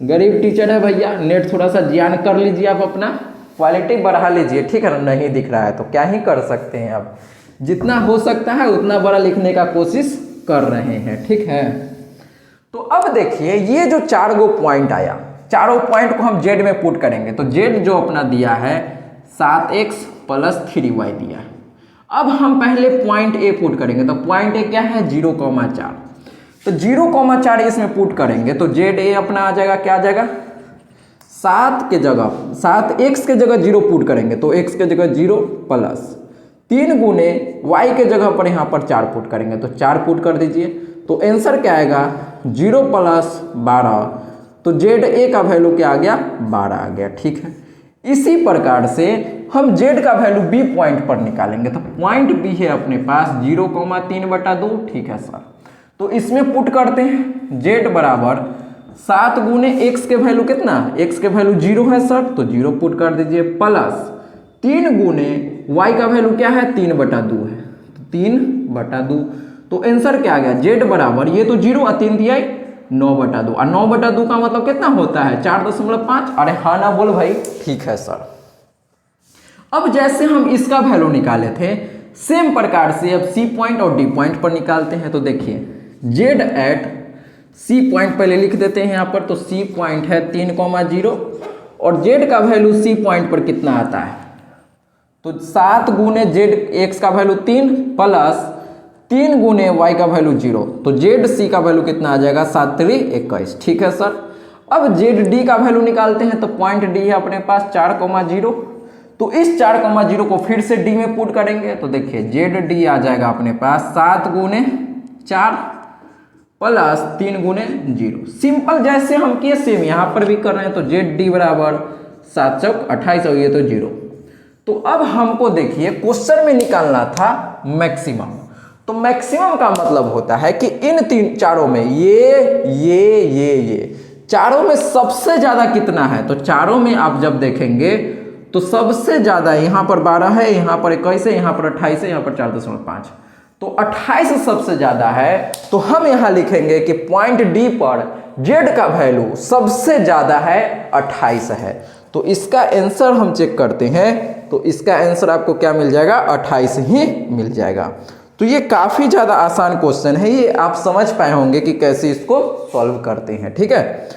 गरीब टीचर है भैया, नेट थोड़ा सा ज्ञान कर लीजिए, आप अपना क्वालिटी बढ़ा लीजिए, ठीक है ना। नहीं दिख रहा है तो क्या ही कर सकते हैं, आप जितना हो सकता है उतना बड़ा लिखने का कोशिश कर रहे हैं, ठीक है। तो अब देखिए ये जो 4 गो पॉइंट आया, चारों पॉइंट को हम जेड में पुट करेंगे तो जेड जो अपना दिया है 7x + 3y दिया है। अब हम पहले पॉइंट ए पुट करेंगे तो पॉइंट ए क्या है 0,4, तो 0,4 इसमें पुट करेंगे तो जेड ए अपना आ जाएगा, क्या आ जाएगा 7 के जगह 7x के जगह 0 पुट करेंगे तो x के जगह 0 प्लस 3 गुने y के जगह पर यहाँ पर 4 पुट करेंगे तो 4 पुट कर दीजिए तो आंसर क्या आएगा 0 + 12, तो जेड ए का वैल्यू क्या आ गया 12 आ गया। ठीक है, इसी प्रकार से हम जेड का वैल्यू बी पॉइंट पर निकालेंगे तो पॉइंट बी है अपने पास 0,3/2। ठीक है सर, तो इसमें पुट करते हैं जेड बराबर 7 गुने x के वैल्यू कितना, x के वैल्यू 0 है सर तो 0 पुट कर दीजिए प्लस 3 गुने y का वैल्यू क्या है 3/2 है तो 3/2, तो आंसर क्या आ गया जेड बराबर ये तो 0 और 3 दिया 9/2 और 9/2 का मतलब कितना होता है 4.5। अरे हाँ ना बोल भाई, ठीक है सर। अब जैसे हम इसका वैल्यू निकाले थे सेम प्रकार से अब सी पॉइंट और डी पॉइंट पर निकालते हैं तो देखिए जेड एट सी पॉइंट पहले लिख देते हैं यहाँ पर, तो सी पॉइंट है 3,0 और जेड का वैल्यू सी पॉइंट पर कितना आता है तो 7 गुने जेड एक्स का वैल्यू 3 प्लस 3 गुने वाई का वैल्यू 0, तो जेड सी का वैल्यू कितना आ जाएगा 7 3 21। ठीक है सर, अब जेड डी का वैल्यू निकालते हैं तो पॉइंट डी है अपने पास 4,0, तो इस 4,0 को फिर से डी में पुट करेंगे तो देखिए जेड डी आ जाएगा अपने पास 7 गुने 4 प्लस 3 गुने 0। सिंपल जैसे हम किए सेम यहाँ पर भी कर रहे हैं तो जेड डी बराबर 7 चौक 28 और ये तो 0। तो अब हमको देखिए क्वेश्चन में निकालना था मैक्सिमम, तो मैक्सिमम का मतलब होता है कि इन चारों में ये चारों में सबसे ज्यादा कितना है, तो चारों में आप जब देखेंगे तो सबसे ज्यादा यहाँ पर 12 है, यहाँ पर 21 है, यहाँ पर 28 है, यहाँ पर 4.5, तो 28 सबसे ज्यादा है। तो हम यहाँ लिखेंगे कि पॉइंट डी पर जेड का वैल्यू सबसे ज्यादा है 28 है, तो इसका आंसर हम चेक करते हैं तो इसका आंसर आपको क्या मिल जाएगा 28 ही मिल जाएगा। तो ये काफी ज्यादा आसान क्वेश्चन है, ये आप समझ पाए होंगे कि कैसे इसको सॉल्व करते हैं। ठीक है,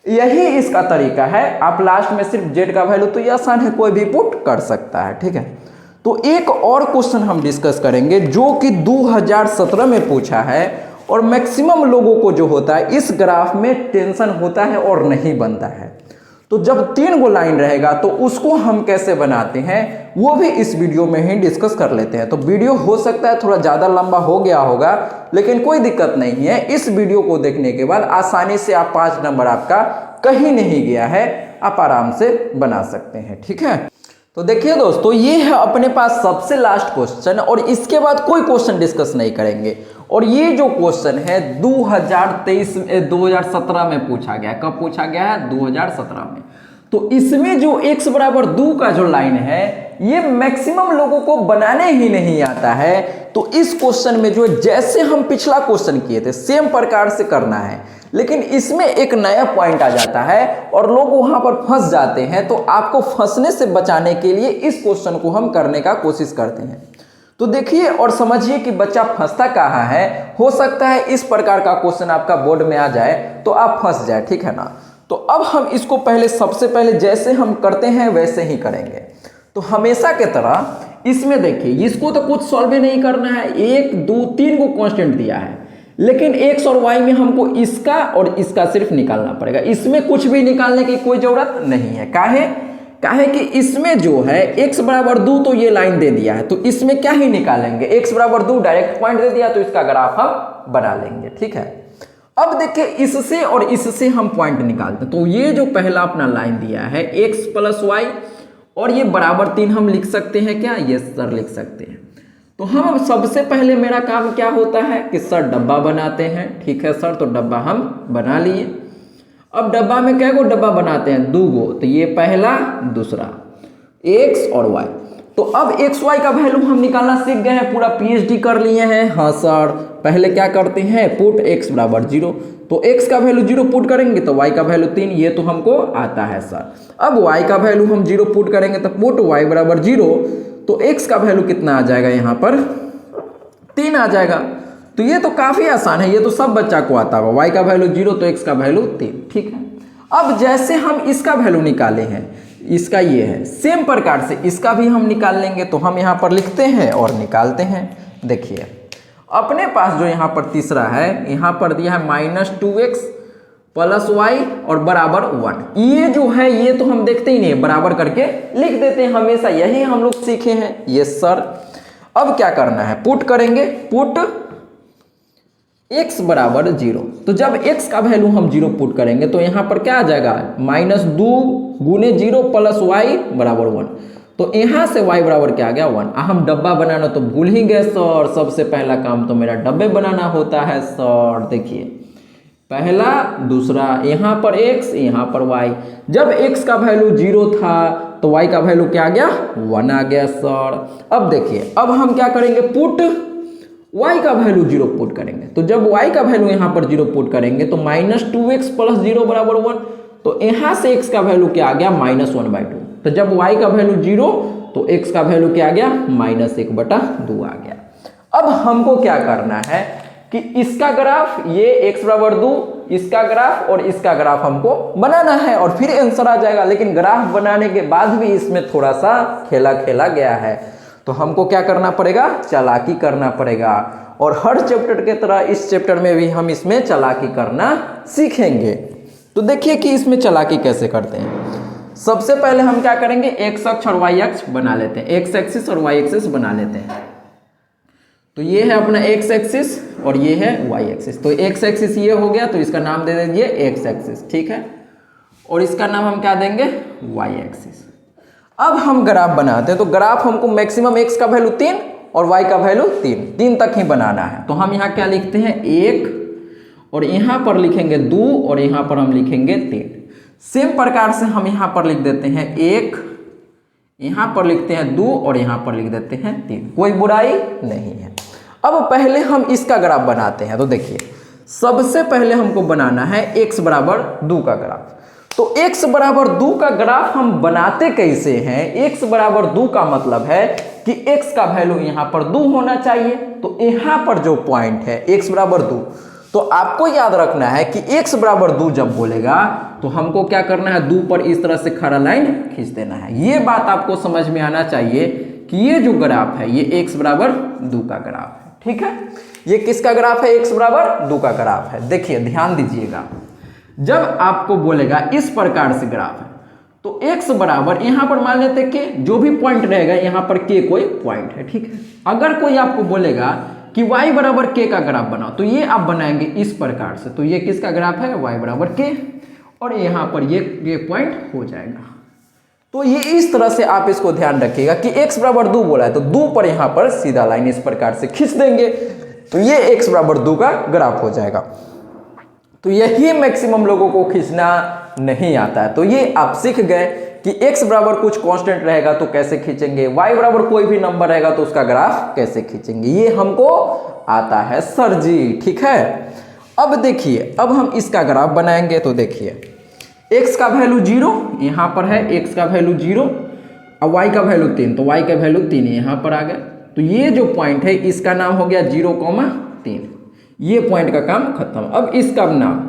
यही इसका तरीका है। आप लास्ट में सिर्फ जेड का वैल्यू, तो ये आसान है, कोई भी पुट कर सकता है। ठीक है, तो एक और क्वेश्चन हम डिस्कस करेंगे जो कि 2017 में पूछा है और मैक्सिमम लोगों को जो होता है इस ग्राफ में टेंशन होता है और नहीं बनता है। तो जब 3 गो लाइन रहेगा तो उसको हम कैसे बनाते हैं वो भी इस वीडियो में ही डिस्कस कर लेते हैं। तो वीडियो हो सकता है थोड़ा ज़्यादा लंबा हो गया होगा, लेकिन कोई दिक्कत नहीं है। इस वीडियो को देखने के बाद आसानी से आप 5 नंबर आपका कहीं नहीं गया है, आप आराम से बना सकते हैं। ठीक है, तो देखिए दोस्तों, ये है अपने पास सबसे लास्ट क्वेश्चन और इसके बाद कोई क्वेश्चन डिस्कस नहीं करेंगे। और ये जो क्वेश्चन है 2017 में पूछा गया। कब पूछा गया है 2017 में। तो इसमें जो x बराबर 2 का जो लाइन है ये मैक्सिमम लोगों को बनाने ही नहीं आता है। तो इस क्वेश्चन में जो जैसे हम पिछला क्वेश्चन किए थे सेम प्रकार से करना है, लेकिन इसमें एक नया पॉइंट आ जाता है और लोग वहां पर फंस जाते हैं। तो आपको फंसने से बचाने के लिए इस क्वेश्चन को हम करने का कोशिश करते हैं। तो देखिए और समझिए कि बच्चा फंसता कहाँ है। हो सकता है इस प्रकार का क्वेश्चन आपका बोर्ड में आ जाए तो आप फंस जाए, ठीक है ना। तो अब हम इसको सबसे पहले जैसे हम करते हैं वैसे ही करेंगे। तो हमेशा के तरह इसमें देखिए, इसको तो कुछ सॉल्व नहीं करना है। 1 2 3 को कांस्टेंट दिया है, लेकिन x और y में हमको इसका और इसका सिर्फ निकालना पड़ेगा। इसमें कुछ भी निकालने की कोई जरूरत नहीं है। काहे कि इसमें जो है x बराबर 2 तो ये लाइन दे दिया है, तो इसमें क्या ही निकालेंगे। x बराबर 2 डायरेक्ट पॉइंट दे दिया तो इसका ग्राफ हम बना लेंगे। ठीक है, अब देखिए इससे और इससे हम पॉइंट निकालते हैं। तो ये जो पहला अपना लाइन दिया है x + y और ये बराबर 3 हम लिख सकते हैं क्या? यस सर लिख सकते हैं। तो हम सबसे पहले मेरा काम क्या होता है कि सर डब्बा बनाते हैं। ठीक है सर, तो डब्बा हम बना लिए। अब डब्बा में कै गो डब्बा बनाते हैं? 2 गो। तो ये पहला, दूसरा x और y। तो अब x y का वैल्यू हम निकालना सीख गए हैं, पूरा PhD कर लिए हैं। हाँ सर, पहले क्या करते हैं पुट x बराबर 0, तो x का वैल्यू 0 पुट करेंगे तो y का वैल्यू 3, ये तो हमको आता है सर। अब y का वैल्यू हम 0 पुट करेंगे तो पुट y बराबर 0, तो x का वैल्यू कितना आ जाएगा यहाँ पर 3 आ जाएगा। तो ये तो काफी आसान है, ये तो सब बच्चा को आता होगा। y का वैल्यू 0 तो x का वैल्यू 3। ठीक है, अब जैसे हम इसका वैल्यू निकाले हैं, इसका ये है, सेम प्रकार से इसका भी हम निकाल लेंगे। तो हम यहाँ पर लिखते हैं और निकालते हैं। देखिए अपने पास जो यहाँ पर तीसरा है, यहाँ पर दिया है -2x प्लस वाई और बराबर 1। ये जो है ये तो हम देखते ही नहीं, बराबर करके लिख देते हैं हमेशा, यही हम लोग सीखे हैं। Yes sir. अब क्या करना है, पुट करेंगे, पुट x बराबर 0। तो जब x का वैल्यू हम 0 पुट करेंगे तो यहाँ पर क्या आ जाएगा, -2 गुने 0 प्लस वाई बराबर 1। तो यहाँ से y बराबर क्या आ गया, 1। हम डब्बा बनाना तो भूल ही गए सर, सबसे पहला काम तो मेरा डब्बे बनाना होता है सर। देखिए पहला दूसरा, यहाँ पर x यहाँ पर y। जब x का वैल्यू 0 था तो y का वैल्यू क्या आ गया, 1 आ गया सर। अब देखिए अब हम क्या करेंगे, पुट y का वैल्यू 0 पुट करेंगे। तो जब y का वैल्यू यहाँ पर 0 पुट करेंगे तो -2x प्लस 0 बराबर 1। तो यहाँ से x का वैल्यू क्या आ गया, -1/2। तो जब y का वैल्यू 0 तो x का वैल्यू क्या आ गया, -1/2 आ गया। अब हमको क्या करना है कि इसका ग्राफ, ये x बराबर 2, इसका ग्राफ और इसका ग्राफ हमको बनाना है और फिर आंसर आ जाएगा। लेकिन ग्राफ बनाने के बाद भी इसमें थोड़ा सा खेला खेला गया है, तो हमको क्या करना पड़ेगा, चालाकी करना पड़ेगा। और हर चैप्टर के तरह इस चैप्टर में भी हम इसमें चालाकी करना सीखेंगे। तो देखिए कि इसमें चालाकी कैसे करते हैं। सबसे पहले हम क्या करेंगे, एक्स अक्ष और वाई अक्ष बना लेते हैं, एक्स एक्सिस और वाई एक्सिस बना लेते हैं। तो ये है अपना एक्स एक्सिस और ये है वाई एक्सिस। तो एक्स एक्सिस ये हो गया, तो इसका नाम दे दीजिए एक्स एक्सिस, ठीक है। और इसका नाम हम क्या देंगे, वाई एक्सिस। अब हम ग्राफ बनाते हैं, तो ग्राफ हमको मैक्सिमम x का वैल्यू 3 और y का वैल्यू 3 तक ही बनाना है। तो हम यहाँ क्या लिखते हैं, 1 और यहाँ पर लिखेंगे 2 और यहाँ पर हम लिखेंगे 3। सेम प्रकार से हम यहाँ पर लिख देते हैं 1, यहाँ पर लिखते हैं 2 और यहाँ पर लिख देते हैं 3, कोई बुराई नहीं है। अब पहले हम इसका ग्राफ बनाते हैं। तो देखिए सबसे पहले हमको बनाना है x बराबर 2 का ग्राफ। तो x बराबर 2 का ग्राफ हम बनाते कैसे हैं, x बराबर 2 का मतलब है कि x का वैल्यू यहाँ पर 2 होना चाहिए। तो यहाँ पर जो पॉइंट है x बराबर 2, तो आपको याद रखना है कि x बराबर 2 जब बोलेगा तो हमको क्या करना है, 2 पर इस तरह से खड़ा लाइन खींच देना है। ये बात आपको समझ में आना चाहिए कि ये जो ग्राफ है ये x बराबर 2 का ग्राफ है, ठीक है। ये किसका ग्राफ है, x बराबर 2 का ग्राफ है। देखिए ध्यान दीजिएगा, जब आपको बोलेगा इस प्रकार से ग्राफ है तो x बराबर यहाँ पर मान लेते कि जो भी पॉइंट रहेगा यहाँ पर k कोई पॉइंट है, ठीक है। अगर कोई आपको बोलेगा कि y बराबर k का ग्राफ बनाओ, तो ये आप बनाएंगे इस प्रकार से। तो ये किसका ग्राफ है, y बराबर k, और यहाँ पर ये पॉइंट हो जाएगा। तो ये इस तरह से आप इसको ध्यान रखिएगा कि x बराबर 2 बोला है तो 2 पर यहाँ पर सीधा लाइन इस प्रकार से खींच देंगे, तो ये x बराबर 2 का ग्राफ हो जाएगा। तो यही मैक्सिमम लोगों को खींचना नहीं आता है। तो ये आप सीख गए कि x बराबर कुछ कांस्टेंट रहेगा तो कैसे खींचेंगे, y बराबर कोई भी नंबर रहेगा तो उसका ग्राफ कैसे खींचेंगे, ये हमको आता है सर जी, ठीक है। अब देखिए अब हम इसका ग्राफ बनाएंगे। तो देखिए x का वैल्यू 0 यहाँ पर है, x का वैल्यू 0 और y का वैल्यू 3, तो y का वैल्यू 3 यहाँ पर आ गया। तो ये जो पॉइंट है इसका नाम हो गया 0,3, ये पॉइंट का काम खत्म। अब इसका नाम,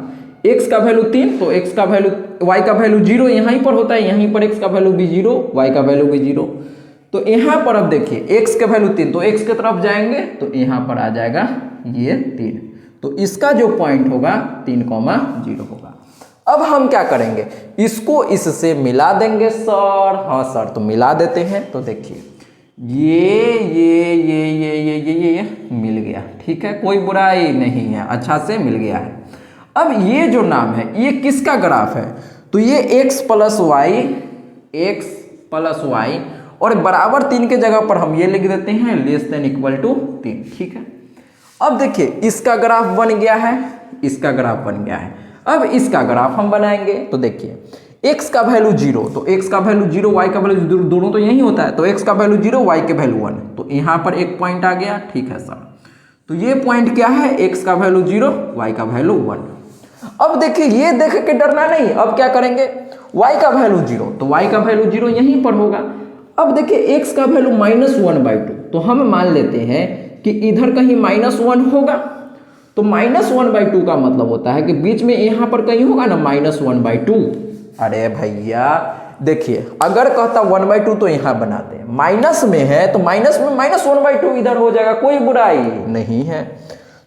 x का वैल्यू 3 तो x का वैल्यू, y का वैल्यू 0 यहीं पर होता है, यहीं पर x का वैल्यू भी 0, y का वैल्यू भी 0। तो यहाँ पर अब देखिए x का वैल्यू 3, तो x की तरफ जाएंगे तो यहाँ पर आ जाएगा ये 3, तो इसका जो पॉइंट होगा 3,0 होगा। अब हम क्या करेंगे, इसको इससे मिला देंगे सर। हाँ सर, तो मिला देते हैं। तो देखिए ये मिल गया, ठीक है, कोई बुराई नहीं है, अच्छा से मिल गया है। अब ये जो नाम है ये किसका ग्राफ है, तो ये x प्लस वाई और बराबर 3 के जगह पर हम ये लिख देते हैं लेस देन इक्वल टू 3, ठीक है। अब देखिए इसका ग्राफ बन गया है, इसका ग्राफ बन गया है। अब इसका ग्राफ हम बनाएंगे। तो देखिए x का वैल्यू 0, तो x का वैल्यू 0, y का वैल्यू 0, दोनों तो यही होता है। तो x का वैल्यू 0, y के वैल्यू 1, तो यहाँ पर एक पॉइंट आ गया, ठीक है सर। तो ये पॉइंट क्या है, x का वैल्यू 0, y का वैल्यू 1। अब देखिए ये देख के डरना नहीं, अब क्या करेंगे, y का वैल्यू 0, तो y का वैल्यू 0 यहीं पर होगा। अब देखिए x का वैल्यू -1/2, तो हम मान लेते हैं कि इधर कहीं -1 होगा। तो -1/2 का मतलब होता है कि बीच में यहाँ पर कहीं होगा ना -1/2। अरे भैया देखिए, अगर कहता 1/2 तो यहाँ बनाते हैं, माइनस में है तो माइनस में -1/2 इधर हो जाएगा, कोई बुराई नहीं है।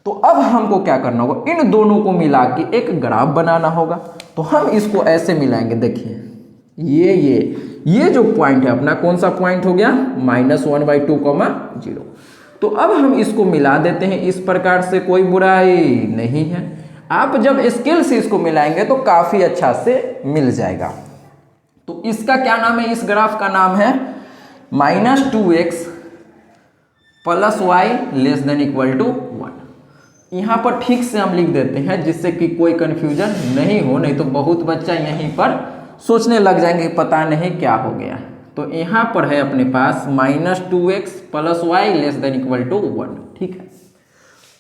तो अब हमको क्या करना होगा, इन दोनों को मिला के एक ग्राफ बनाना होगा। तो हम इसको ऐसे मिलाएंगे, देखिए ये जो पॉइंट है अपना, कौन सा पॉइंट हो गया, -1/2, 0। तो अब हम इसको मिला देते हैं इस प्रकार से, कोई बुराई नहीं है। आप जब स्केल से इसको मिलाएंगे तो काफी अच्छा से मिल जाएगा। तो इसका क्या नाम है, इस ग्राफ का नाम है -2x + y ≤ 1। यहाँ पर ठीक से हम लिख देते हैं जिससे कि कोई कंफ्यूजन नहीं हो, नहीं तो बहुत बच्चा यहीं पर सोचने लग जाएंगे पता नहीं क्या हो गया। तो यहाँ पर है अपने पास -2x + y ≤ 1, ठीक है।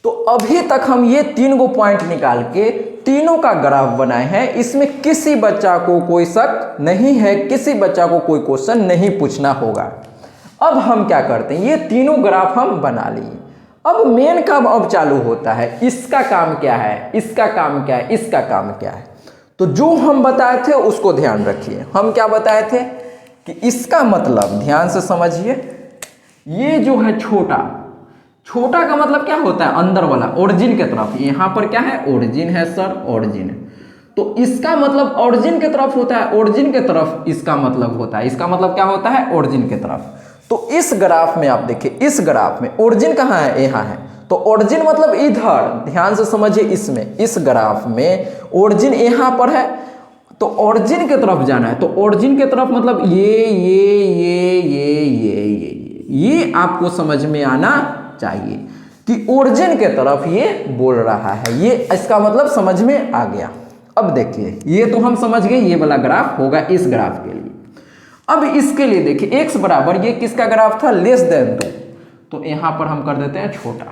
तो अभी तक हम ये 3 गो पॉइंट निकाल के तीनों का ग्राफ बनाए हैं। इसमें किसी बच्चा को कोई शक नहीं है, किसी बच्चा को कोई क्वेश्चन नहीं पूछना होगा। अब हम क्या करते हैं, ये तीनों ग्राफ हम बना लिए। अब मेन काम अब चालू होता है, इसका काम क्या है, इसका काम क्या है, इसका काम क्या है। तो जो हम बताए थे उसको ध्यान रखिए। हम क्या बताए थे कि इसका मतलब ध्यान से समझिए, ये जो है छोटा का मतलब क्या होता है, अंदर वाला ओरिजिन के तरफ। यहाँ पर क्या है, ओरिजिन है सर, ओरिजिन। तो इसका मतलब ओरिजिन के तरफ होता है, ओरिजिन के तरफ इसका मतलब होता है, इसका मतलब क्या होता है, ओरिजिन के तरफ। तो इस ग्राफ में आप देखिए, इस ग्राफ में ओरिजिन कहाँ है, यहाँ है। तो ओरिजिन मतलब इधर, ध्यान से समझिए, इसमें इस ग्राफ में ओरिजिन यहाँ पर है, तो ओरिजिन के तरफ जाना है। तो ओरिजिन के तरफ मतलब ये आपको समझ में आना चाहिए कि ओरिजिन के तरफ ये बोल रहा है, ये इसका मतलब समझ में आ गया। अब देखिए, ये तो हम समझ गए, ये वाला ग्राफ होगा इस ग्राफ के लिए। अब इसके लिए देखिए x बराबर, ये किसका ग्राफ था, <2। तो यहां पर हम कर देते हैं छोटा।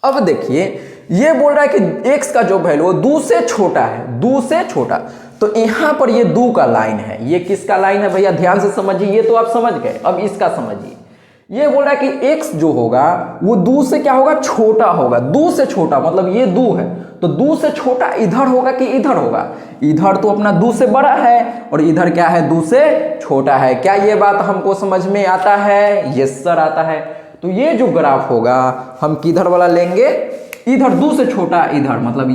अब देखिए ये बोल रहा है कि x का जो वैल्यू 2 से छोटा है, 2 से छोटा। तो यहां पर ये 2 का लाइन है, ये किसका लाइन है भैया, ध्यान से समझिए, ये तो आप समझ गए। अब इसका समझिए, ये बोल रहा है कि x जो होगा वो 2 से क्या होगा, छोटा होगा। 2 से छोटा मतलब ये 2 है, तो 2 से छोटा इधर होगा कि इधर होगा, इधर तो अपना 2 से बड़ा है, और इधर क्या है, 2 से छोटा है। क्या ये बात हमको समझ में आता है, यस सर आता है। तो ये जो ग्राफ होगा हम किधर वाला लेंगे, इधर 2 से छोटा इधर, मतलब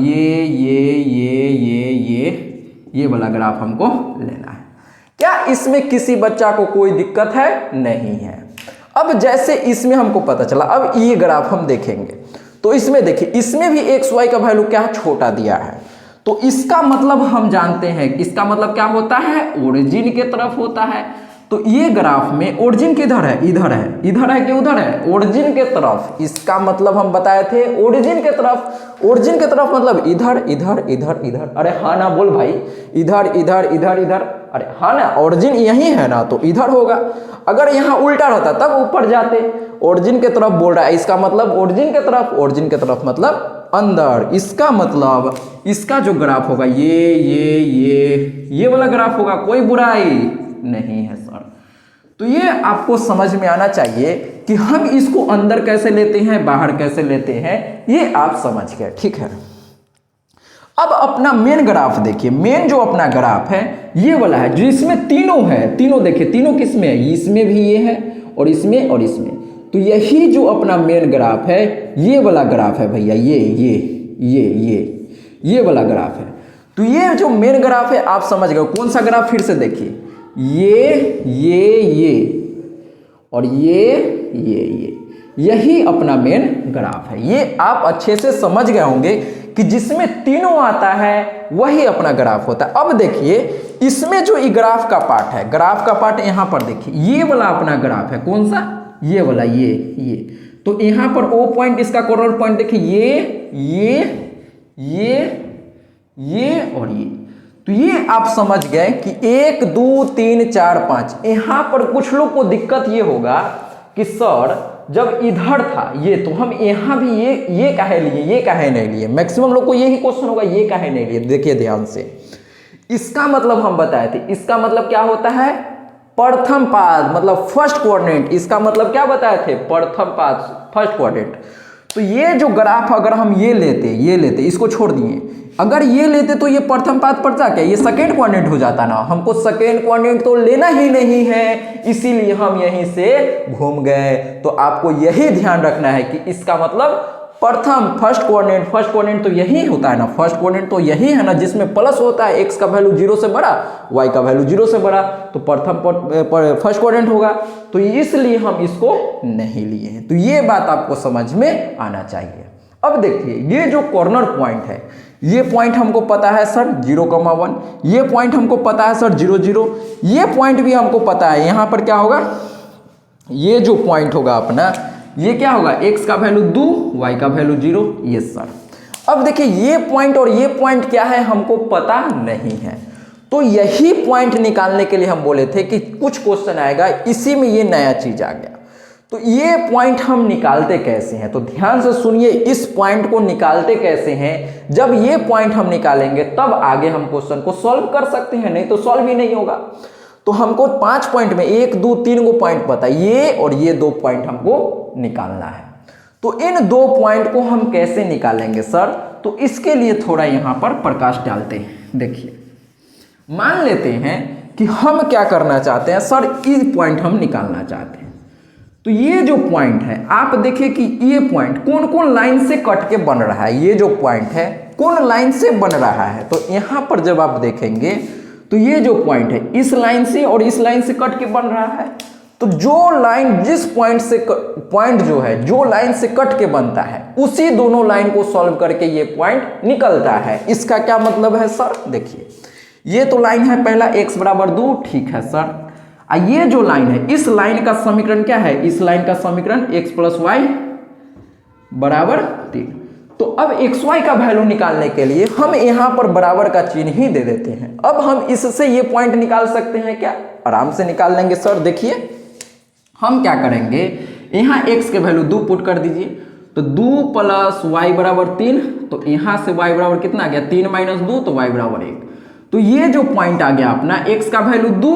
ये वाला ग्राफ हमको लेना है। क्या इसमें किसी बच्चा को कोई दिक्कत है, नहीं है। अब जैसे इसमें हमको पता चला, अब ये ग्राफ हम देखेंगे तो इसमें देखिए, इसमें भी एक्स वाई का वैल्यू क्या है, छोटा दिया है। तो इसका मतलब हम जानते हैं, इसका मतलब क्या होता है, ओरिजिन के तरफ होता है। तो ये ग्राफ में ओरिजिन किधर है, इधर है, इधर है कि उधर है, ओरिजिन के तरफ। इसका मतलब हम बताए थे ओरिजिन के तरफ। ओरिजिन के तरफ मतलब इधर इधर इधर इधर, अरे हाँ ना बोल भाई, इधर इधर इधर इधर, अरे हाँ ना, ओरिजिन यही है ना, तो इधर होगा। अगर यहाँ उल्टा रहता तब ऊपर जाते। ओरिजिन के तरफ बोल रहा है, इसका मतलब ओरिजिन के तरफ, ओरिजिन के तरफ मतलब अंदर। इसका मतलब इसका जो ग्राफ होगा ये वाला ग्राफ होगा, कोई बुराई नहीं है सर। तो ये आपको समझ में आना चाहिए कि हम इसको अंदर कैसे लेते हैं, बाहर कैसे लेते हैं, ये आप समझ गए, ठीक है। अब अपना मेन ग्राफ देखिए, मेन जो अपना ग्राफ है ये वाला है, जो इसमें तीनों है। तीनों देखिए, तीनों किसमें है, इसमें भी ये है, और इसमें और इसमें। तो यही जो अपना मेन ग्राफ है, ये वाला ग्राफ है भैया, ये वाला ग्राफ है। तो ये जो मेन ग्राफ है आप समझ गए। कौन सा ग्राफ, फिर से देखिए, ये और ये यही अपना मेन ग्राफ है। ये आप अच्छे से समझ गए होंगे कि जिसमें तीनों आता है वही अपना ग्राफ होता है। अब देखिए इसमें जो ग्राफ का पार्ट है, ग्राफ का पार्ट यहाँ पर देखिए, ये वाला अपना ग्राफ है। कौन सा, ये वाला, ये। तो यहाँ पर ओ पॉइंट, इसका कॉर्नर पॉइंट देखिए, ये और ये। तो ये आप समझ गए कि 1 2 3 4 5। यहां पर कुछ लोग को दिक्कत ये होगा कि सर जब इधर था ये, तो हम यहां भी ये काहे लिए, ये काहे नहीं लिए। मैक्सिमम लोग को यही क्वेश्चन होगा, ये काहे नहीं लिए। देखिए ध्यान से, इसका मतलब हम बताए थे, इसका मतलब क्या होता है, प्रथम पाद मतलब फर्स्ट कोऑर्डिनेट। इसका मतलब क्या बताए थे, प्रथम पाद फर्स्ट कोऑर्डिनेट। तो ये जो ग्राफ अगर हम ये लेते इसको छोड़ दिए, अगर ये लेते तो ये प्रथम पाद पड़ता, क्या ये सेकेंड क्वाड्रेंट हो जाता ना। हमको सेकेंड क्वाड्रेंट तो लेना ही नहीं है, इसीलिए हम यहीं से घूम गए। तो आपको यही ध्यान रखना है कि इसका मतलब फर्स्ट क्वाड्रेंट तो यही होता है ना, फर्स्ट क्वाड्रेंट तो यही है ना जिसमें प्लस होता है, एक्स का वैल्यू 0 से बड़ा, वाई का वैल्यू 0 से बड़ा, तो फर्स्ट क्वाड्रेंट होगा। तो इसलिए हम इसको नहीं लिए हैं। तो ये बात आपको समझ में आना चाहिए। अब देखिए ये जो कॉर्नर पॉइंट है, ये पॉइंट हमको पता है सर 0,1, ये पॉइंट हमको पता है सर 0, 0, ये पॉइंट भी हमको पता है। यहाँ पर क्या होगा, ये जो पॉइंट होगा अपना, ये क्या होगा, x का वैल्यू 2, y का वैल्यू 0। Yes sir. अब देखिए ये पॉइंट और ये पॉइंट क्या है हमको पता नहीं है, तो यही पॉइंट निकालने के लिए हम बोले थे कि कुछ क्वेश्चन आएगा, इसी में ये नया चीज आ गया। तो ये पॉइंट हम निकालते कैसे हैं, तो ध्यान से सुनिए, इस पॉइंट को निकालते कैसे हैं। जब ये पॉइंट हम निकालेंगे तब आगे हम क्वेश्चन को सॉल्व कर सकते हैं, नहीं तो सॉल्व ही नहीं होगा। तो हमको 5 पॉइंट में 1, 2, 3 को पॉइंट पता है, ये और ये 2 पॉइंट हमको निकालना है। तो इन 2 पॉइंट को हम कैसे निकालेंगे सर, तो इसके लिए थोड़ा यहां पर प्रकाश डालते हैं। देखिए मान लेते हैं कि हम क्या करना चाहते हैं सर, ये पॉइंट हम निकालना चाहते हैं। तो ये जो पॉइंट है आप देखिए कि ये पॉइंट कौन कौन लाइन से कट के बन रहा है, ये जो पॉइंट है कौन लाइन से बन रहा है। तो यहां पर जब आप देखेंगे तो ये जो पॉइंट है इस लाइन से और इस लाइन से कट के बन रहा है। तो जो लाइन जिस पॉइंट से पॉइंट जो है जो लाइन से कट के बनता है, उसी दोनों लाइन को सॉल्व करके ये पॉइंट निकलता है। इसका क्या मतलब है सर, देखिए ये तो लाइन है पहला x बराबर 2, ठीक है सर। ये जो लाइन है, इस लाइन का समीकरण क्या है, इस लाइन का समीकरण x प्लस वाई बराबर 3। तो अब एक्स वाई का वैल्यू निकालने के लिए हम यहां पर बराबर का चिन्ह ही दे देते हैं। अब हम इससे ये पॉइंट निकाल सकते हैं क्या, आराम से निकाल लेंगे सर। देखिए हम क्या करेंगे, यहां x के वैल्यू 2 पुट कर दीजिए, तो 2 प्लस वाई बराबर 3, तो यहां से y बराबर कितना आ गया, 3 माइनस 2, तो y बराबर 1। तो ये जो पॉइंट आ गया अपना, x का वैल्यू 2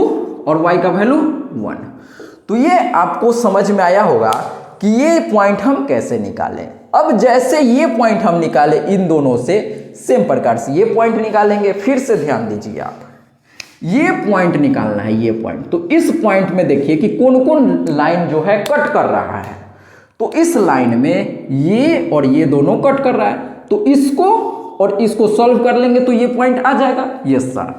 और y का वैल्यू 1। तो ये आपको समझ में आया होगा कि ये पॉइंट हम कैसे निकालें। अब जैसे ये पॉइंट हम निकाले इन दोनों से, सेम प्रकार से ये पॉइंट निकालेंगे। फिर से ध्यान दीजिए आप, ये पॉइंट निकालना है, ये पॉइंट। तो इस पॉइंट में देखिए कि कौन कौन लाइन जो है कट कर रहा है। तो इस लाइन में ये और ये दोनों कट कर रहा है, तो इसको और इसको सॉल्व कर लेंगे तो ये पॉइंट आ जाएगा। Yes sir.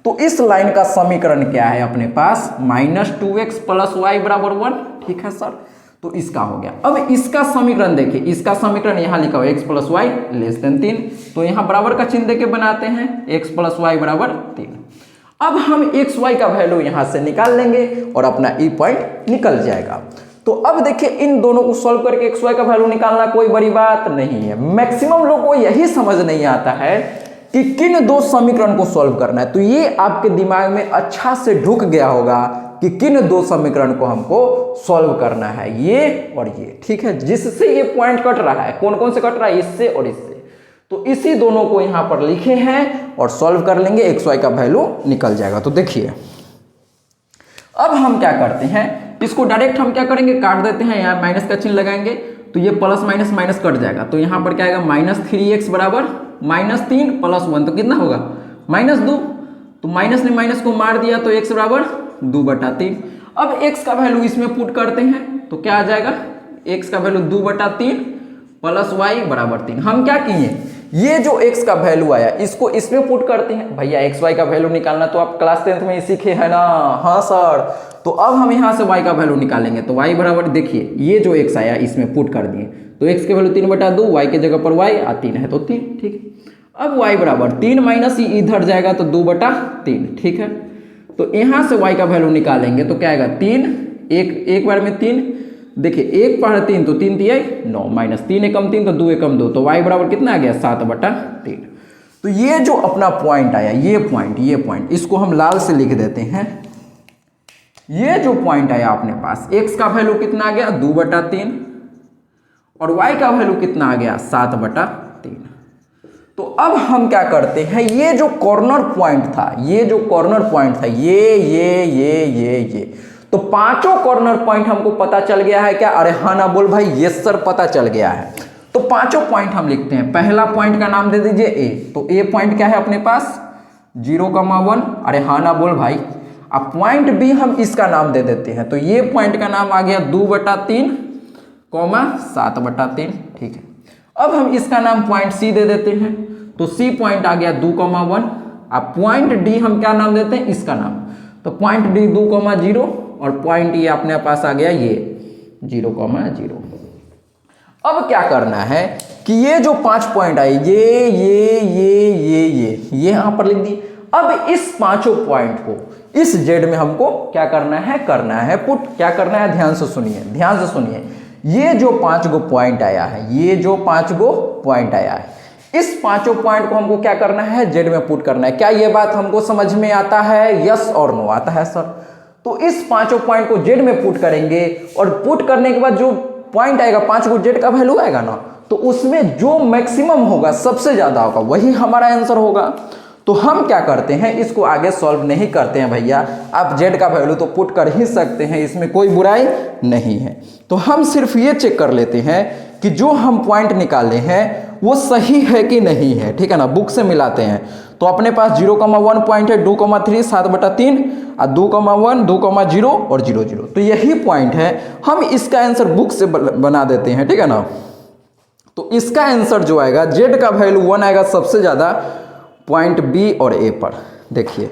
तो इस लाइन का समीकरण क्या है अपने पास, -2x प्लस वाई बराबर 1, ठीक है सर। तो इसका हो गया। अब इसका समीकरण देखिए, इसका समीकरण यहां लिखा हुआ x plus Y less than 3, तो यहां बराबर का चिन्ह देके बनाते हैं, x प्लस वाई बराबर 3। अब हम एक्स वाई का वैल्यू यहां से निकाल लेंगे और अपना ई पॉइंट निकल जाएगा। तो अब देखिए इन दोनों को सॉल्व करके एक्स वाई का वैल्यू निकालना कोई बड़ी बात नहीं है। मैक्सिमम लोगों को यही समझ नहीं आता है कि किन 2 समीकरण को सॉल्व करना है। तो ये आपके दिमाग में अच्छा से ढुक गया होगा कि किन 2 समीकरण को हमको सॉल्व करना है, ये और ये, ठीक है। जिससे ये पॉइंट कट रहा है, कौन कौन से कट रहा है, इससे और इससे। तो इसी दोनों को यहां पर लिखे हैं और सॉल्व कर लेंगे, एक्स वाई का वैल्यू निकल जाएगा। तो देखिए अब हम क्या करते हैं, इसको डायरेक्ट हम क्या करेंगे, काट देते हैं, यहाँ माइनस का चिन्ह लगाएंगे तो ये प्लस माइनस माइनस कट जाएगा। तो यहाँ पर क्या आएगा, -3x बराबर -3 प्लस 1, तो कितना होगा -2। तो माइनस ने माइनस को मार दिया तो x बराबर 2/3। अब x का वैल्यू इसमें पुट करते हैं तो क्या आ जाएगा, x का वैल्यू 2/3 प्लस वाई बराबर 3। हम क्या किए, ये जो x का वैल्यू आया इसको इसमें पुट करते हैं। भैया एक्स वाई का वैल्यू निकालना तो आप क्लास 10th में ही सीखे है ना। हाँ सर। तो अब हम यहाँ से y का वैल्यू निकालेंगे, तो y बराबर देखिए ये जो x आया इसमें पुट कर दिए, तो x के वैल्यू 3/2, y के जगह पर y 3 है तो 3, ठीक है। अब y बराबर 3 माइनस इधर जाएगा तो 2/3, ठीक है। तो यहाँ से y का वैल्यू निकालेंगे तो क्या आएगा, 3, एक बार में 3, देखिए 1 पढ़ 3 तो 3 3 9, माइनस 3 एकम 3 तो 2 एकम 2, तो y बराबर कितना आ गया, 7/3। तो ये जो अपना पॉइंट आया, ये पॉइंट इसको हम लाल से लिख देते हैं। ये जो पॉइंट आया अपने पास, x का वैल्यू कितना आ गया, 2/3 और y का वैल्यू कितना आ गया, 7/3। तो अब हम क्या करते हैं, ये जो कॉर्नर पॉइंट था, ये तो पांचों कॉर्नर पॉइंट हमको पता चल गया है क्या, अरे हाँ ना बोल भाई, यस सर पता चल गया है। तो तो पांचों पॉइंट हम लिखते हैं। पहला पॉइंट का नाम दे दीजिए ए, तो ए पॉइंट क्या है अपने पास 0,1। अरे हाँ ना बोल भाई। अब पॉइंट बी हम इसका नाम दे देते हैं, तो ये पॉइंट का नाम आ गया 2/3, 7/3। ठीक है, अब हम इसका नाम पॉइंट सी दे देते हैं, तो सी पॉइंट आ गया 2,1। अब पॉइंट डी हम क्या नाम देते हैं, इसका नाम, तो पॉइंट डी 2,0 और पॉइंट ये अपने पास आ गया ये 0,0। अब क्या करना है कि ये जो 5 पॉइंट आए ये यहां पर लिख दिए। अब इस पांचों पॉइंट को इस जेड में हमको क्या करना है पुट। क्या करना है, ध्यान से सुनिए। ये जो 5 गो पॉइंट आया है, इस पांचों पॉइंट को हमको क्या करना है, जेड में पुट करना है। क्या ये बात हमको समझ में आता है, यस और नो आता है सर? तो इस पांचों पॉइंट को जेड में पुट करेंगे और पुट करने के बाद जो पॉइंट आएगा 5 को जेड का वैल्यू आएगा ना, तो उसमें जो मैक्सिमम होगा, सबसे ज्यादा होगा, वही हमारा आंसर होगा। तो हम क्या करते हैं, इसको आगे सॉल्व नहीं करते हैं भैया। आप जेड का वैल्यू तो पुट कर ही सकते हैं, इसमें कोई बुराई नहीं है। तो हम सिर्फ ये चेक कर लेते हैं कि जो हम पॉइंट निकाले हैं वो सही है कि नहीं है। ठीक है ना, बुक से मिलाते हैं। तो अपने पास 0,1 पॉइंट है, 2,3 7/3 और 2,1 2,0 और 0,0, तो यही पॉइंट है। हम इसका आंसर बुक से बना देते हैं। ठीक है ना, तो इसका आंसर जो आएगा, जेड का वैल्यू 1 आएगा सबसे ज्यादा पॉइंट बी और ए पर। देखिए,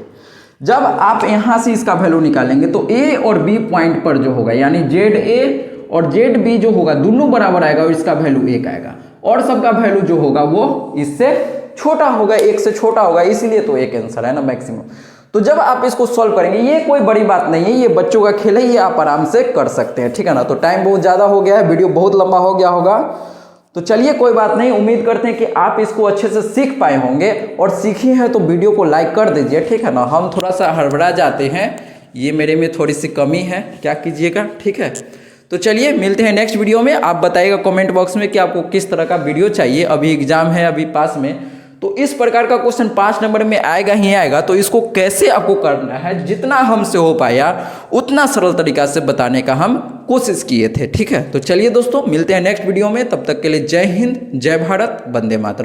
जब आप यहां से इसका वैल्यू निकालेंगे तो ए और बी पॉइंट पर जो होगा, यानी जेड ए और जेड बी जो होगा, दोनों बराबर आएगा और इसका वैल्यू 1 आएगा, और सबका वैल्यू जो होगा वो इससे छोटा होगा, 1 से छोटा होगा, इसीलिए तो 1 आंसर है ना मैक्सिमम। तो जब आप इसको सॉल्व करेंगे, ये कोई बड़ी बात नहीं है, ये बच्चों का खेल है, ये आप आराम से कर सकते हैं। ठीक है ना, तो टाइम बहुत ज्यादा हो गया है, वीडियो बहुत लंबा हो गया होगा, तो चलिए कोई बात नहीं। उम्मीद करते हैं कि आप इसको अच्छे से सीख पाए होंगे, और सीखे हैं तो वीडियो को लाइक कर दीजिए। ठीक है ना, हम थोड़ा सा हड़बड़ा जाते हैं, ये मेरे में थोड़ी सी कमी है, क्या कीजिएगा। ठीक है, तो चलिए मिलते हैं नेक्स्ट वीडियो में। आप बताइएगा कमेंट बॉक्स में कि आपको किस तरह का वीडियो चाहिए। अभी एग्जाम है, अभी पास में, तो इस प्रकार का क्वेश्चन 5 नंबर में आएगा ही आएगा। तो इसको कैसे आपको करना है, जितना हमसे हो पाया उतना सरल तरीका से बताने का हम कोशिश किए थे। ठीक है, तो चलिए दोस्तों मिलते हैं नेक्स्ट वीडियो में, तब तक के लिए जय हिंद, जय भारत, वंदे मातरम।